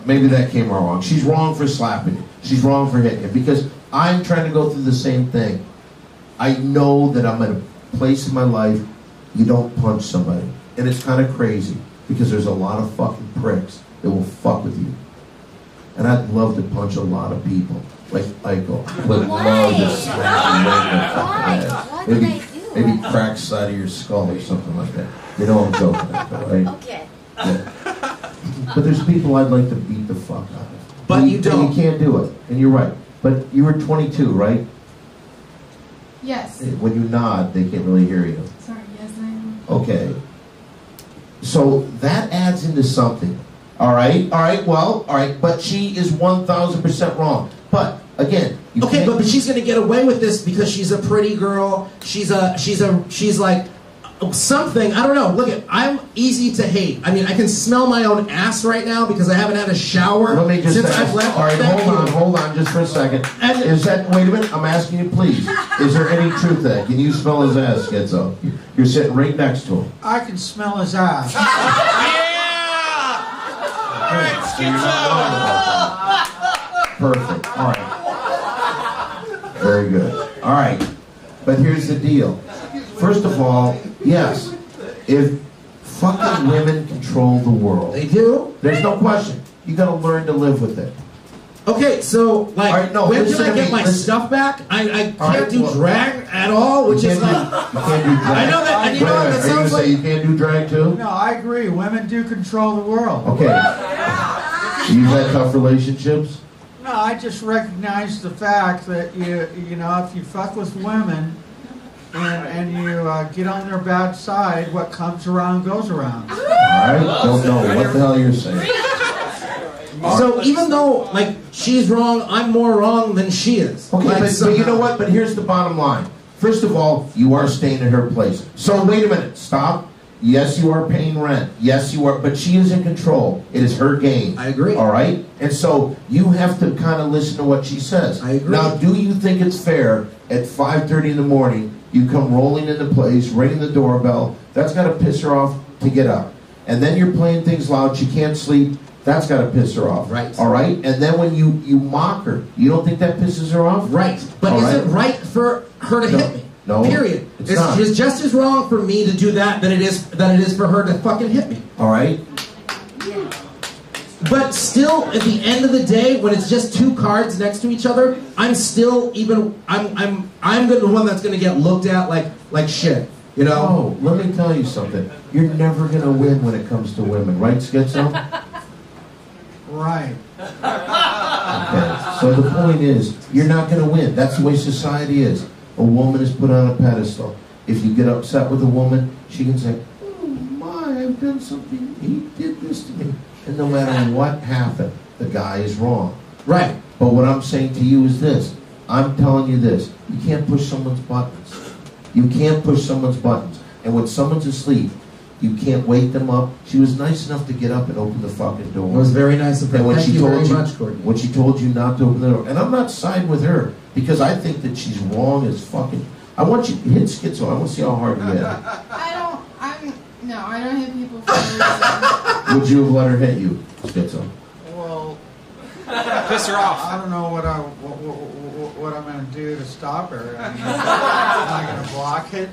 maybe that came wrong. She's wrong for slapping you. She's wrong for hitting you. Because I'm trying to go through the same thing. I know that I'm at a place in my life you don't punch somebody. And it's kind of crazy. Because there's a lot of fucking pricks that will fuck with you. And I'd love to punch a lot of people. Like Aiko. I would love to smack you right in the fucking head. Maybe crack side of your skull or something like that. You know I'm joking, right? Okay. Yeah. But there's people I'd like to beat the fuck out of. But you don't. You can't do it. And you're right. But you were 22, right? Yes. When you nod, they can't really hear you. Sorry, yes I am. Okay. So that adds into something. All right. But she is 1,000% wrong. But again, but she's gonna get away with this because she's a pretty girl. She's like something. I don't know. Look, I'm easy to hate. I mean, I can smell my own ass right now because I haven't had a shower since I've left. All right, hold on, just for a second. Wait a minute? I'm asking you, please. Is there any truth to that? Can you smell his ass, Schizo? You're sitting right next to him. I can smell his ass. All right, Schizo. Perfect. All right. Very good. All right. But here's the deal. First of all, yes, if fucking women control the world, they do. There's no question. You got to learn to live with it. Okay, so when can I get my stuff back? I can't do drag at all, which is like you can't do drag. I know that. And you know that sounds like you can't do drag too. No, I agree. Women do control the world. Okay. You've had tough relationships. No, I just recognize the fact that you know if you fuck with women, and you get on their bad side, what comes around goes around. All right, don't know what the hell you're saying. So even though, like, she's wrong, I'm more wrong than she is. Okay, Like, but you know what? But here's the bottom line. First of all, you are staying at her place. So wait a minute. Stop. Yes, you are paying rent. Yes, you are. But she is in control. It is her game. I agree. All right? And so you have to kind of listen to what she says. I agree. Now, do you think it's fair at 5:30 in the morning, you come rolling into place, ringing the doorbell? That's got to piss her off to get up. And then you're playing things loud. She can't sleep. That's got to piss her off. Right. All right? And then when you mock her, you don't think that pisses her off? Right. But is it right for her to hit me? No. Period. It's not. It's just as wrong for me to do that than it is for her to fucking hit me. All right? But still, at the end of the day, when it's just two cards next to each other, I'm still I'm the one that's gonna get looked at like shit. You know? Oh, let me tell you something. You're never gonna win when it comes to women, right, Schizo? Right. Okay. So the point is, you're not gonna win. That's the way society is. A woman is put on a pedestal. If you get upset with a woman, she can say, "Oh my, I've done something. He did this to me." And no matter what happened, the guy is wrong. Right. But what I'm saying to you is this. I'm telling you this. You can't push someone's buttons. You can't push someone's buttons. And when someone's asleep, you can't wake them up. She was nice enough to get up and open the fucking door. It was very nice of her. And when Thank she you told very you, much, Kortney. when she told you not to open the door, and I'm not siding with her because I think that she's wrong as fucking. I want you to hit Schizo. I want to see how hard you hit. I don't hit people for a reason. Would you have let her hit you, Schizo? Well, Piss her off. I don't know what I'm going to do to stop her. I mean, am I going to block it?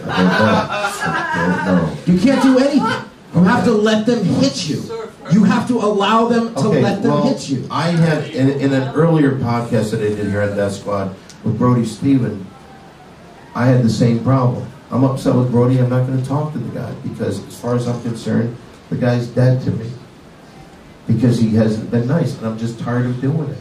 I don't know. You can't do anything. You have to let them hit you. You have to allow them to let them hit you. I had, in an earlier podcast that I did here on Death Squad with Brody Steven, I had the same problem. I'm upset with Brody. I'm not going to talk to the guy because, as far as I'm concerned, the guy's dead to me because he hasn't been nice, and I'm just tired of doing it.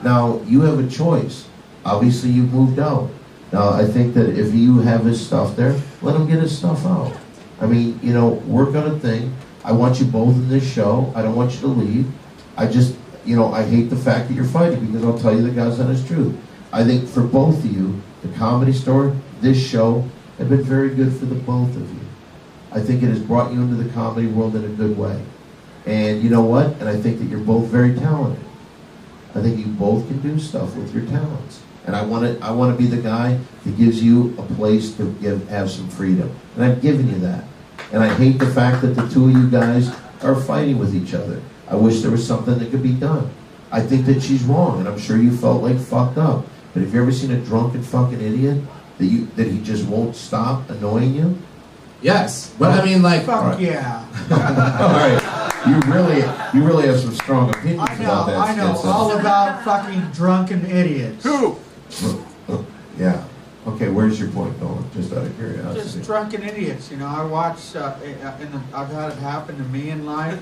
Now, you have a choice. Obviously, you've moved out. Now, I think that if you have his stuff there, let him get his stuff out. I mean, you know, work on a thing. I want you both in this show. I don't want you to leave. I just, you know, I hate the fact that you're fighting because I'll tell you the God's honest truth. I think for both of you, the Comedy Store, this show, have been very good for the both of you. I think it has brought you into the comedy world in a good way. And you know what? And I think that you're both very talented. I think you both can do stuff with your talents. And I want to be the guy that gives you a place to have some freedom. And I've given you that. And I hate the fact that the two of you guys are fighting with each other. I wish there was something that could be done. I think that she's wrong, and I'm sure you felt like fucked up. But have you ever seen a drunken fucking idiot that he just won't stop annoying you? Yes, but I mean, like, Fuck right. yeah. All right, you really have some strong opinions about that. I know all about fucking drunken idiots. Who? Yeah. Okay, where's your point going? Just out of curiosity. Just drunken idiots, you know. I watch, I've had it happen to me in life,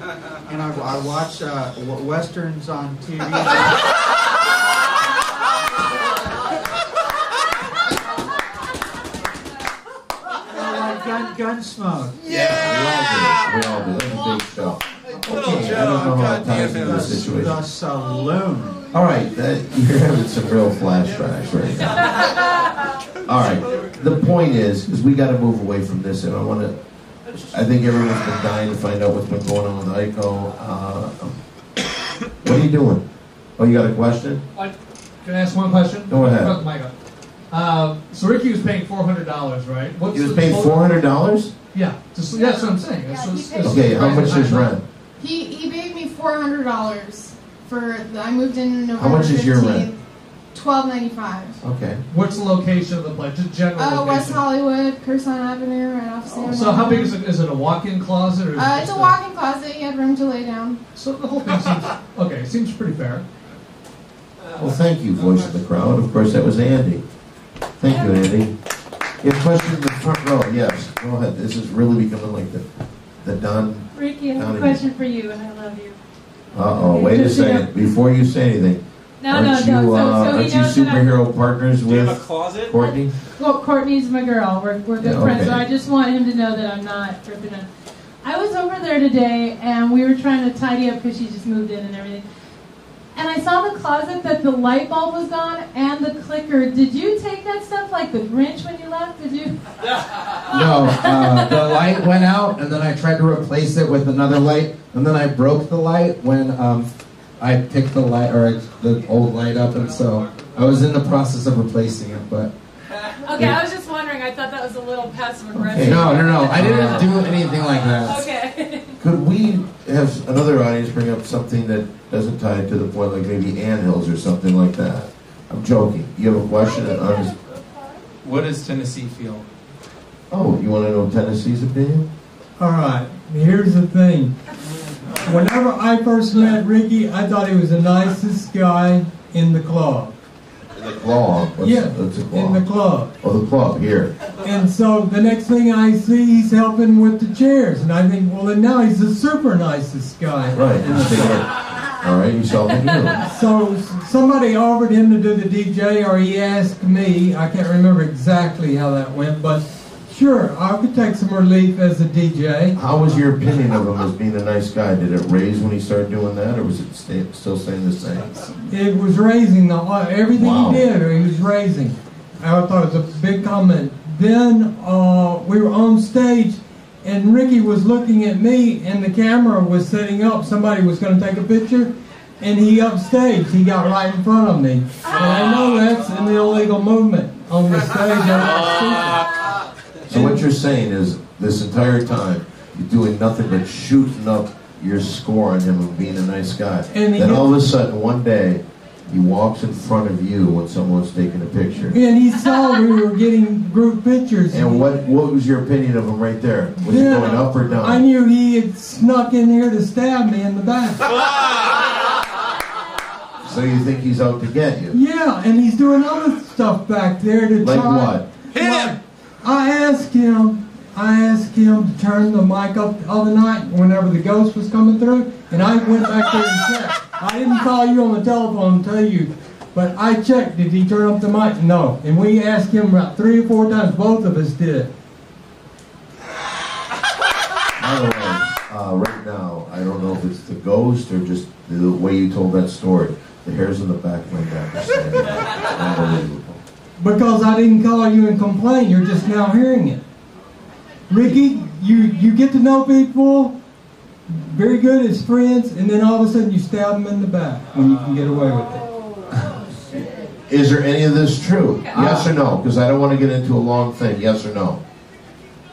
and I watch westerns on TV. Gunsmoke. Yeah! We all do. That's a big show. Okay, I don't know how it ties into the situation. The saloon. All right, you're having some real flashbacks right now. All right, the point is we got to move away from this, and I think everyone's been dying to find out what's been going on with Aiko. What are you doing? Oh, you got a question? Can I ask one question? Go ahead. Put the mic up. So Ricky was paying $400, right? He was paying $400? Yeah, that's what I'm saying. Okay, how much is rent? He paid me $400 for. I moved in November. How much is 15th, your rent? $12.95. Okay. What's the location of the place? Just general location. West Hollywood, Curson Avenue, right off San So how big is it? Is it a walk-in closet? Or is it's a walk-in closet. You had room to lay down. So the whole thing seems okay. Seems pretty fair. Well, thank you, voice of the crowd. Of course, that was Andy. Thank you, Andy. You have questions in the front row? Yes. Go ahead. This is really becoming like the Don. Ricky, I have a question for you, and I love you. Uh-oh. Wait a second. Before you say anything, No, aren't no, you, no. So he aren't you knows that superhero partners Do you have a with closet? Kortney? Well, Courtney's my girl. We're good Yeah, friends, okay. so I just want him to know that I'm not ripping him. I was over there today, and we were trying to tidy up because she just moved in and everything. And I saw the closet that the light bulb was gone and the clicker. Did you take that stuff like the Grinch when you left? Did you? No, the light went out, and then I tried to replace it with another light, and then I broke the light when I picked the light or the old light up, and so I was in the process of replacing it. But Okay, I was just wondering. I thought that was a little passive aggressive. no, I didn't do anything like that. Okay. Could we have another audience bring up something that doesn't tie it to the point, like maybe anthills or something like that? I'm joking. You have a question? And honest. What does Tennessee feel? Oh, you want to know Tennessee's opinion? All right, here's the thing. Whenever I first met Ricky, I thought he was the nicest guy in the club. The club? What's a club? In the club. Oh, the club, here. And so the next thing I see, he's helping with the chairs. And I think, well, then now he's the super nicest guy. Right. All right, you saw the new. So somebody offered him to do the DJ, or he asked me. I can't remember exactly how that went, but sure, I could take some relief as a DJ. How was your opinion of him as being a nice guy? Did it raise when he started doing that, or was it still staying the same? It was raising everything Wow. he did. He was raising. I thought it was a big comment. Then we were on stage, and Ricky was looking at me, and the camera was setting up. Somebody was going to take a picture, and he upstaged. He got right in front of me, and I know that's an illegal movement on the stage. So what you're saying is, this entire time, you're doing nothing but shooting up your score on him of being a nice guy. And then all of a sudden, one day, he walks in front of you when someone's taking a picture. And he saw we were getting group pictures. And what was your opinion of him right there? Was he going up or down? I knew he had snuck in here to stab me in the back. So you think he's out to get you? Yeah, and he's doing other stuff back there to Like try. what? Hit him! I asked him to turn the mic up the other night whenever the ghost was coming through, and I went back there and checked. I didn't call you on the telephone to tell you, but I checked. Did he turn up the mic? No. And we asked him about 3 or 4 times. Both of us did. By the way, right now, I don't know if it's the ghost or just the way you told that story. The hairs on the back of my neck are standing up. Unbelievable. Because I didn't call you and complain. You're just now hearing it. Ricky, you get to know people, very good as friends, and then all of a sudden you stab them in the back when you can get away with it. Is there any of this true? Yes or no? Because I don't want to get into a long thing. Yes or no?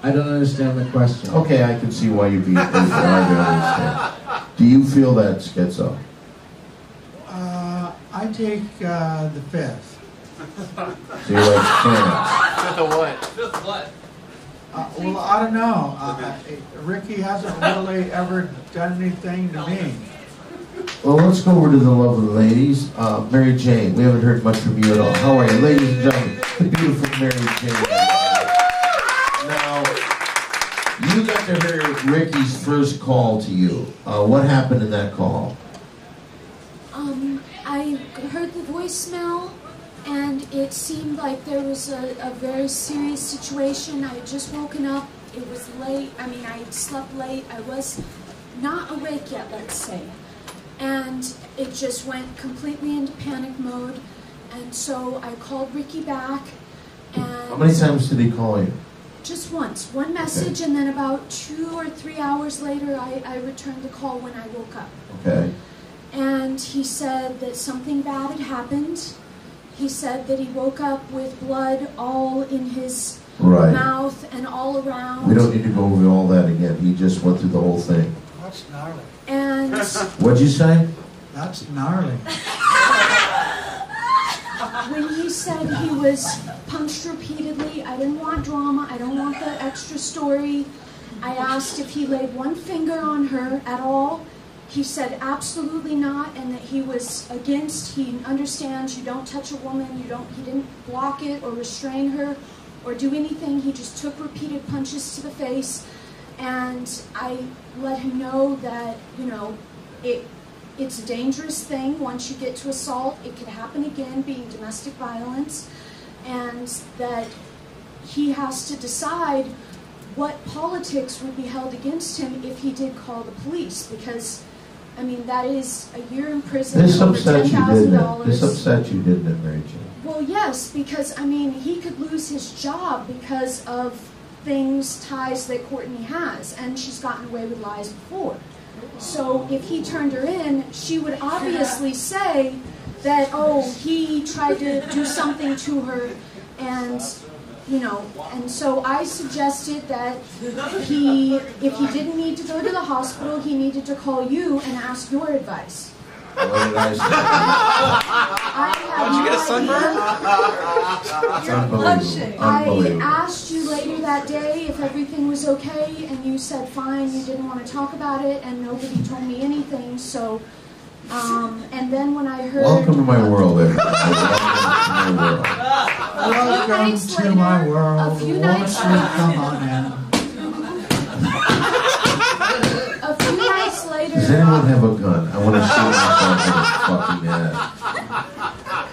I don't understand the question. Okay, I can see why you'd be hard to understand. Do you feel that schizo? I take the fifth. So you're like France. Fifth of what? Fifth of what? Well, I don't know. Ricky hasn't really ever done anything to me. Well, let's go over to the lovely ladies. Mary Jane, we haven't heard much from you at all. How are you? Ladies and gentlemen, the beautiful Mary Jane. Now, you got to hear Ricky's first call to you. What happened in that call? I heard the voicemail, and it seemed like there was a very serious situation. I had just woken up. It was late. I mean, I had slept late. I was not awake yet, let's say. And it just went completely into panic mode. And so I called Ricky back. And How many times did he call you? just once. One message, and then about 2 or 3 hours later, I returned the call when I woke up. Okay. And he said that something bad had happened. He said that he woke up with blood all in his mouth and all around. We don't need to go over all that again. He just went through the whole thing. That's gnarly. And What'd you say? That's gnarly. when he said he was punched repeatedly, I didn't want drama. I don't want the extra story. I asked if he laid one finger on her at all. He said absolutely not, and that he was against. He understands you don't touch a woman. He didn't block it or restrain her or do anything. He just took repeated punches to the face, and I let him know that it's a dangerous thing. Once you get to assault, it could happen again, being domestic violence, and that he has to decide what politics would be held against him if he did call the police, because, I mean, that is a year in prison, This over upset you, didn't it? This $10,000. upset you, didn't it, Mary Jane? Well, yes, because, I mean, he could lose his job because of ties that Kortney has, and she's gotten away with lies before. So if he turned her in, she would obviously say that, oh, he tried to do something to her, and, you know, and so I suggested that if he didn't need to go to the hospital, he needed to call you and ask your advice. What did I say? Did you get a sunburn? It's unbelievable. I Unbelievable. asked you later that day if everything was okay, and you said fine, you didn't want to talk about it, and nobody told me anything, so, and then when I heard... Welcome to my world, everybody. Welcome to my world. Welcome to my world. A few Won't nights you come on in? A few nights later... Does anyone have a gun? I want to shoot myself in the fucking head.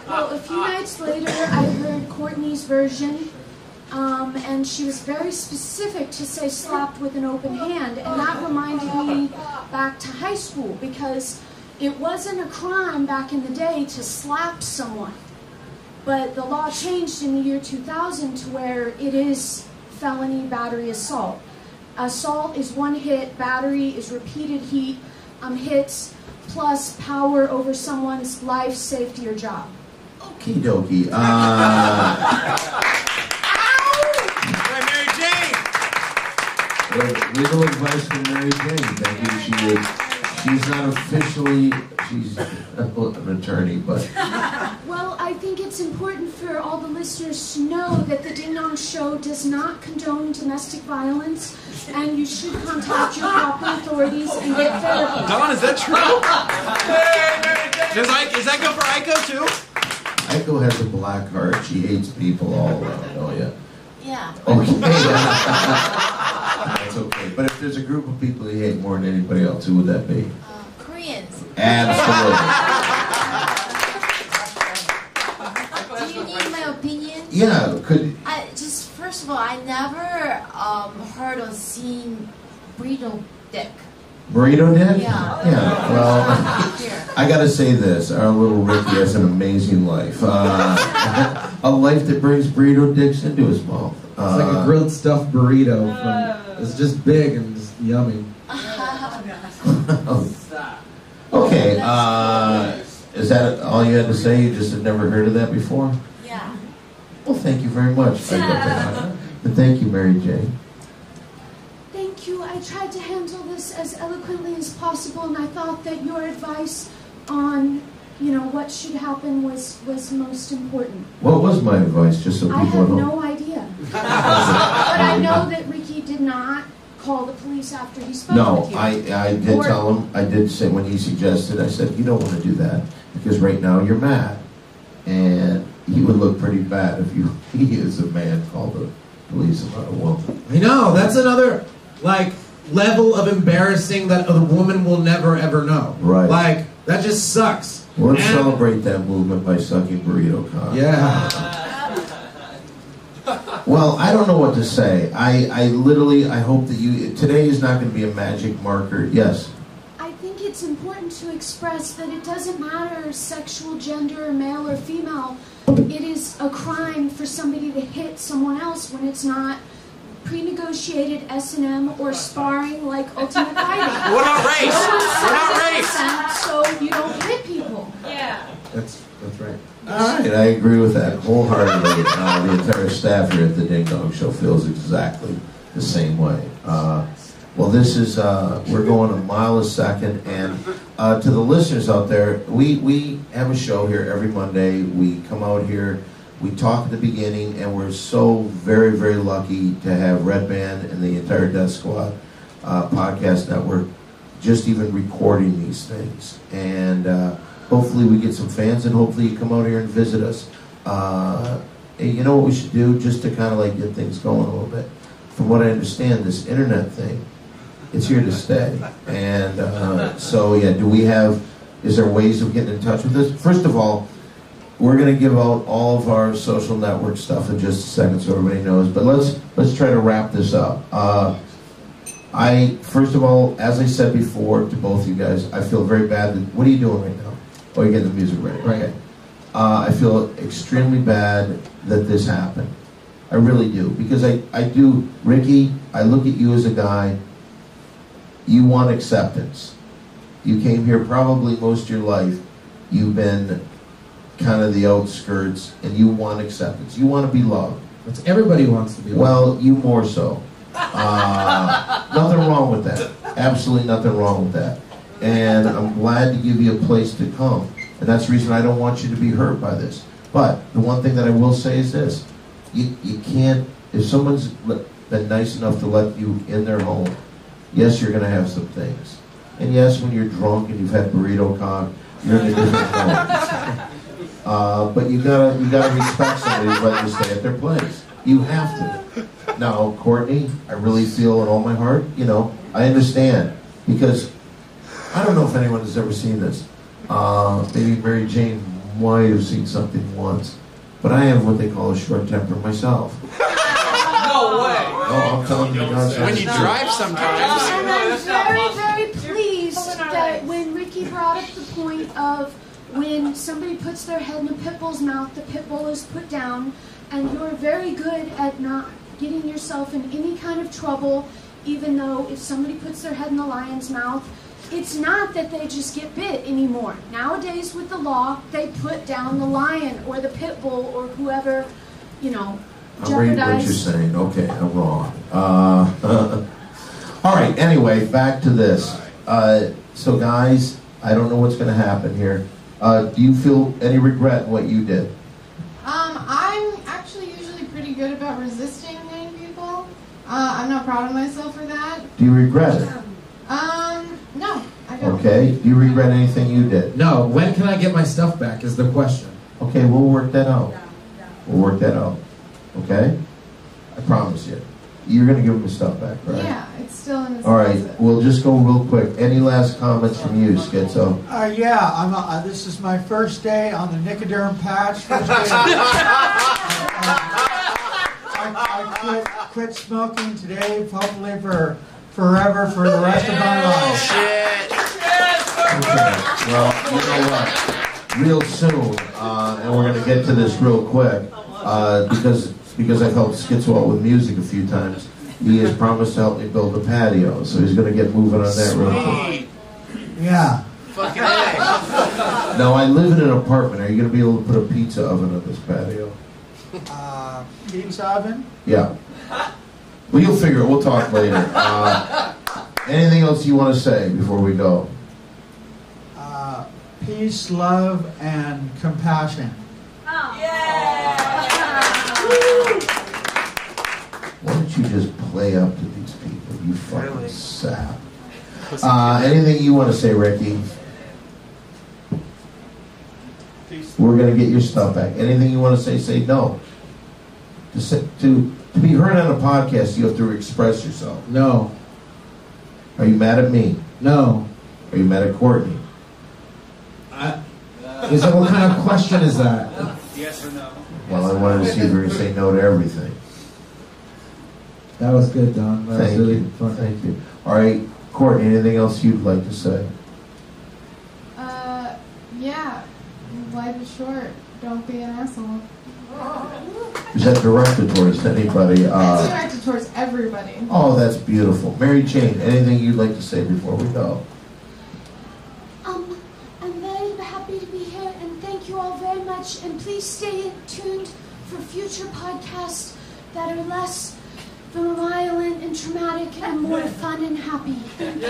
Well, a few nights later, I heard Kortney's version, and she was very specific to say slapped with an open hand, and that reminded me back to high school, because it wasn't a crime back in the day to slap someone, but the law changed in the year 2000 to where it is felony battery assault. Assault is one hit, battery is repeated hits, plus power over someone's life, safety, or job. Okie dokie. Mary Jane! Legal advice from Mary Jane. Thank you. She's not officially, she's an attorney, but... Well, I think it's important for all the listeners to know that the Ding Dong Show does not condone domestic violence, and you should contact your proper authorities and get therapy. Don, is that true? Does that go for Aiko too? Aiko has a black heart. She hates people all around. Oh, yeah. Yeah. Okay. That's okay. But if there's a group of people you hate more than anybody else, who would that be? Koreans. Absolutely. Do you need my opinion? Yeah, could... First of all, I never heard or seen burrito dick. Burrito dick? Yeah. Yeah, well, I gotta say this. Our little Ricky has an amazing life. A life that brings burrito dicks into his mouth. It's like a grilled stuffed burrito. It's just big and just yummy. Okay, is that all you had to say? You just had never heard of that before? Yeah. Well, thank you very much. And thank you, Mary Jane. Thank you. I tried to handle this as eloquently as possible, and I thought that your advice on, you know, what should happen was most important. What was my advice, just so people I have know? no idea. But I know that Ricky did not call the police after he spoke with you. I did tell him, I did say when he suggested, I said, you don't want to do that, because right now you're mad. And he would look pretty bad if he as a man called the police about a woman. I know, that's another, like, level of embarrassing that a woman will never ever know. Right. Like, that just sucks. Well, let's celebrate that movement by sucking burrito cock. Yeah. Well, I don't know what to say. I literally, I hope that today is not going to be a magic marker. Yes? I think it's important to express that it doesn't matter sexual gender, male or female. It is a crime for somebody to hit someone else when it's not pre-negotiated S&M or sparring like Ultimate Fighting. We're not race. We're not race. So you don't hit people. Yeah. That's right. All right, I agree with that wholeheartedly. The entire staff here at the Ding Dong Show feels exactly the same way. Well, this is, we're going a mile a second, and to the listeners out there, we have a show here every Monday. We come out here, we talk at the beginning, and we're so very, very lucky to have Red Band and the entire Death Squad podcast network just even recording these things. And hopefully we get some fans, and hopefully you come out here and visit us. You know what we should do, just to kind of like get things going a little bit? From what I understand, this internet thing, it's here to stay. And so, yeah, do we have Is there ways of getting in touch with us? First of all, we're going to give out all of our social network stuff in just a second so everybody knows. But let's try to wrap this up. First of all, as I said before to both you guys, I feel very bad. What are you doing right now? Oh, you're getting the music ready. Right. Okay. I feel extremely bad that this happened. I really do. Because I do, Ricky, I look at you as a guy, you want acceptance. You came here probably most of your life. You've been kind of the outskirts, and you want acceptance. You want to be loved. Everybody wants to be loved. Well, you more so. Nothing wrong with that. Absolutely nothing wrong with that. And I'm glad to give you a place to come. And that's the reason I don't want you to be hurt by this. But the one thing that I will say is this. You can't, if someone's been nice enough to let you in their home, yes, you're going to have some things. And yes, when you're drunk and you've had burrito cock, you're in a different mode. But you gotta respect somebody who's letting you stay at their place. You have to. Now, Kortney, I really feel in all my heart, I understand. Because I don't know if anyone has ever seen this. Maybe Mary Jane might have seen something once. But I have what they call a short temper myself. No way. Oh, I'm telling you, when you drive sometimes. And I'm very, very pleased that when Ricky brought up the point of when somebody puts their head in a pit bull's mouth, the pit bull is put down, and you're very good at not getting yourself in any kind of trouble, even though if somebody puts their head in the lion's mouth, it's not that they just get bit anymore. Nowadays with the law, they put down the lion or the pit bull or whoever, I'm reading what you're saying. Okay, I'm wrong. All right, anyway, back to this. So guys, I don't know what's going to happen here. Do you feel any regret in what you did? I'm actually usually pretty good about resisting hitting people. I'm not proud of myself for that. Do you regret it? No, I don't. Okay. Do you regret anything you did? No. When can I get my stuff back is the question. Okay, we'll work that out. We'll work that out. Okay? I promise you. You're going to give him his stuff back, right? Yeah, it's still in his All right, closet. we'll just go real quick. Any last comments from you, Schizo? Yeah, this is my first day on the Nicoderm patch. First day I quit smoking today, hopefully for forever, for the rest of my life. Shit. Okay. Well, you know what? Real soon, and we're going to get to this real quick, because I've helped Schizo out with music a few times. He has promised to help me build a patio, so he's going to get moving on that real quick. Yeah. Fucking A. Now, I live in an apartment. Are you going to be able to put a pizza oven on this patio? Pizza oven? Yeah. Well, you'll figure it. We'll talk later. Anything else you want to say before we go? Peace, love, and compassion. Why don't you just play up to these people, you fucking sap. Anything you want to say, Ricky? We're going to get your stuff back. Anything you want to say no. To be heard on a podcast, you have to express yourself. No. Are you mad at me? No. Are you mad at Kortney? What kind of question is that? Yes or no? Well, I wanted to see if you were going to say no to everything. That was good, Don. That was really fun. Thank you. All right, Kortney, anything else you'd like to say? Yeah. Life is short. Don't be an asshole. Is that directed towards anybody? It's directed towards everybody. Oh, that's beautiful. Mary Jane, anything you'd like to say before we go? I'm very happy to be here, and thank you all very much. And please stay tuned for future podcasts that are less violent and traumatic and more fun and happy. Thank you.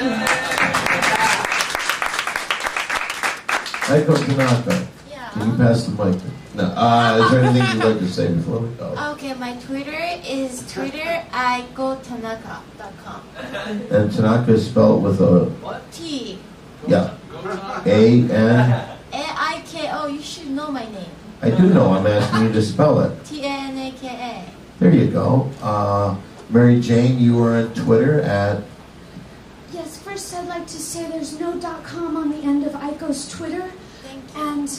Aiko, Tanaka. Yeah. Can you pass the mic? No. Is there anything you'd like to say before we go? Okay, my Twitter is aikotanaka.com. And Tanaka is spelled with a... T. Yeah. A-N... A-I-K-O. You should know my name. I do know. I'm asking you to spell it. T-A-N-A-K-A. There you go. Mary Jane, you are on Twitter at... Yes, first I'd like to say there's no .com on the end of Aiko's Twitter. And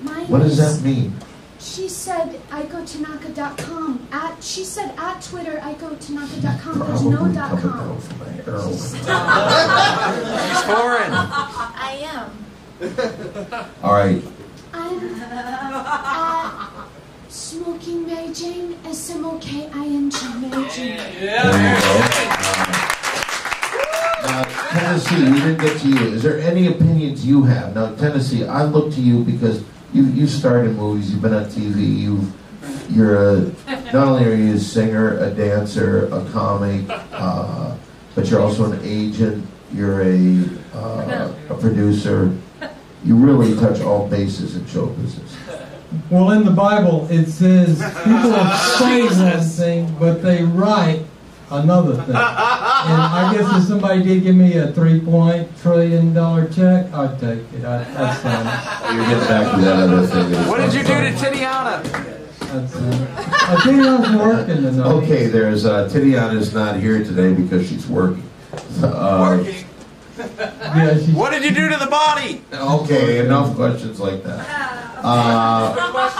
mine What does that mean? She said aikotanaka.com. She said at Twitter aikotanaka.com. There's no .com. He's foreign. I am. All right. I'm at Smoking Mary Jane, SMOKING Mary Jane. There you go. Now, Tennessee, we didn't get to you. Is there any opinions you have? Now, Tennessee, I look to you because you starred in movies, you've been on TV, not only are you a singer, a dancer, a comic, but you're also an agent, you're a producer. You really touch all bases in show business. Well, in the Bible, it says people say one thing, but they write another thing. And I guess if somebody did give me a $3 trillion check, I'd take it. That's fine. You're getting back to that other thing. What did you do to Titiana? That's it. Titiana's working tonight. Okay, there's Titiana's not here today because she's working. Working? Yeah, What did you do to the body? Okay, enough questions like that.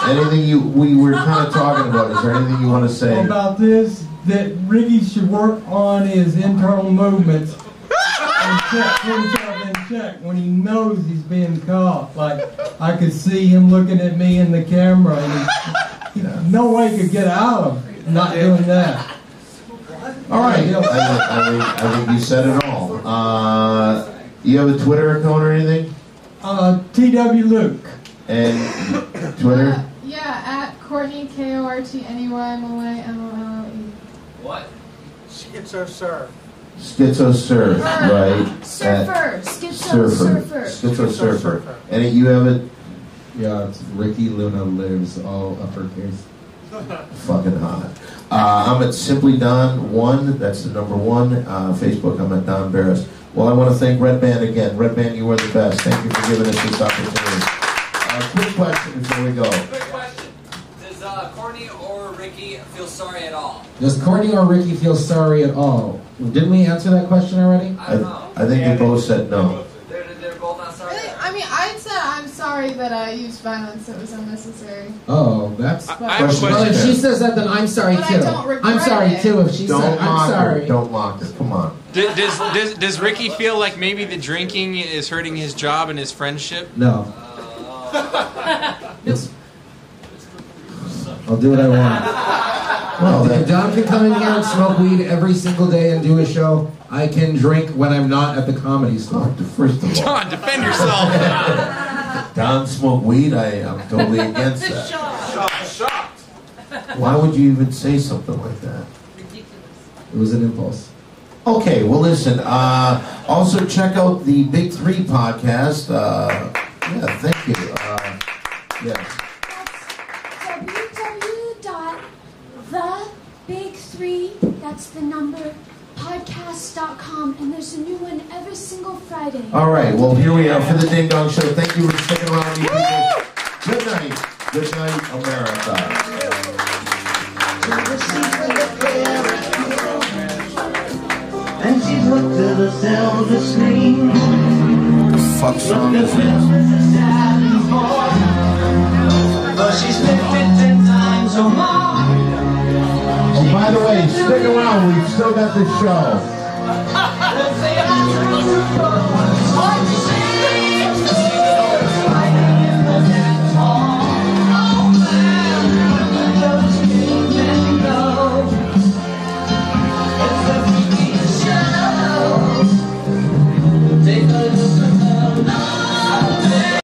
Anything we were kind of talking about? Is there anything you want to say about this? That Ricky should work on his internal movements and check himself in check when he knows he's being caught. Like I could see him looking at me in the camera, and no way he could get out of not doing that. All right, I think you said it all. You have a Twitter account or anything? TW Luke. And Twitter? Yeah, at Kortney, Kortney, Mollè, MOLLE. What? Schizo Surf. Schizo Surf, right? Surfer. Schizo Surfer. And you have it? Yeah, it's Ricky Lunalives, all uppercase. Fucking hot. I'm at Simply Don 1. That's the number 1. Facebook, I'm at Don Barris. Well, I want to thank Red Band again. Red Band, you are the best. Thank you for giving us this opportunity. Quick question before we go. Quick question. Does Kortney or Ricky feel sorry at all? Does Kortney or Ricky feel sorry at all? Didn't we answer that question already? I don't know. I think they both said no. They're both not sorry? I mean, I said I'm sorry that I used violence. It was unnecessary. Oh, that's... I have a question. Well, if she says that, then I'm sorry But too. I don't regret I'm sorry it. too if she said I'm sorry. Don't mock her. Come on. Does Ricky feel like maybe the drinking is hurting his job and his friendship? No. I'll do what I want. Well, if Don can come in here and smoke weed every single day and do a show, I can drink when I'm not at the Comedy Store. First of all, John, defend yourself. Don smoke weed? I'm totally against that. Shocked. Why would you even say something like that? It was an impulse. Okay, well, listen. Also, check out the Big 3 podcast. Yeah, thank you. Yeah. www.thebig3, that's the number, podcast.com, and there's a new one every single Friday. All right, well, here we are for the Ding Dong Show. Thank you for sticking around, you people. Good night. Good night, America. And she's looked to the silver screen. What the fuck song is this? But she's lived it 10 times or more. Oh, by the way, stick around. We've still got this show.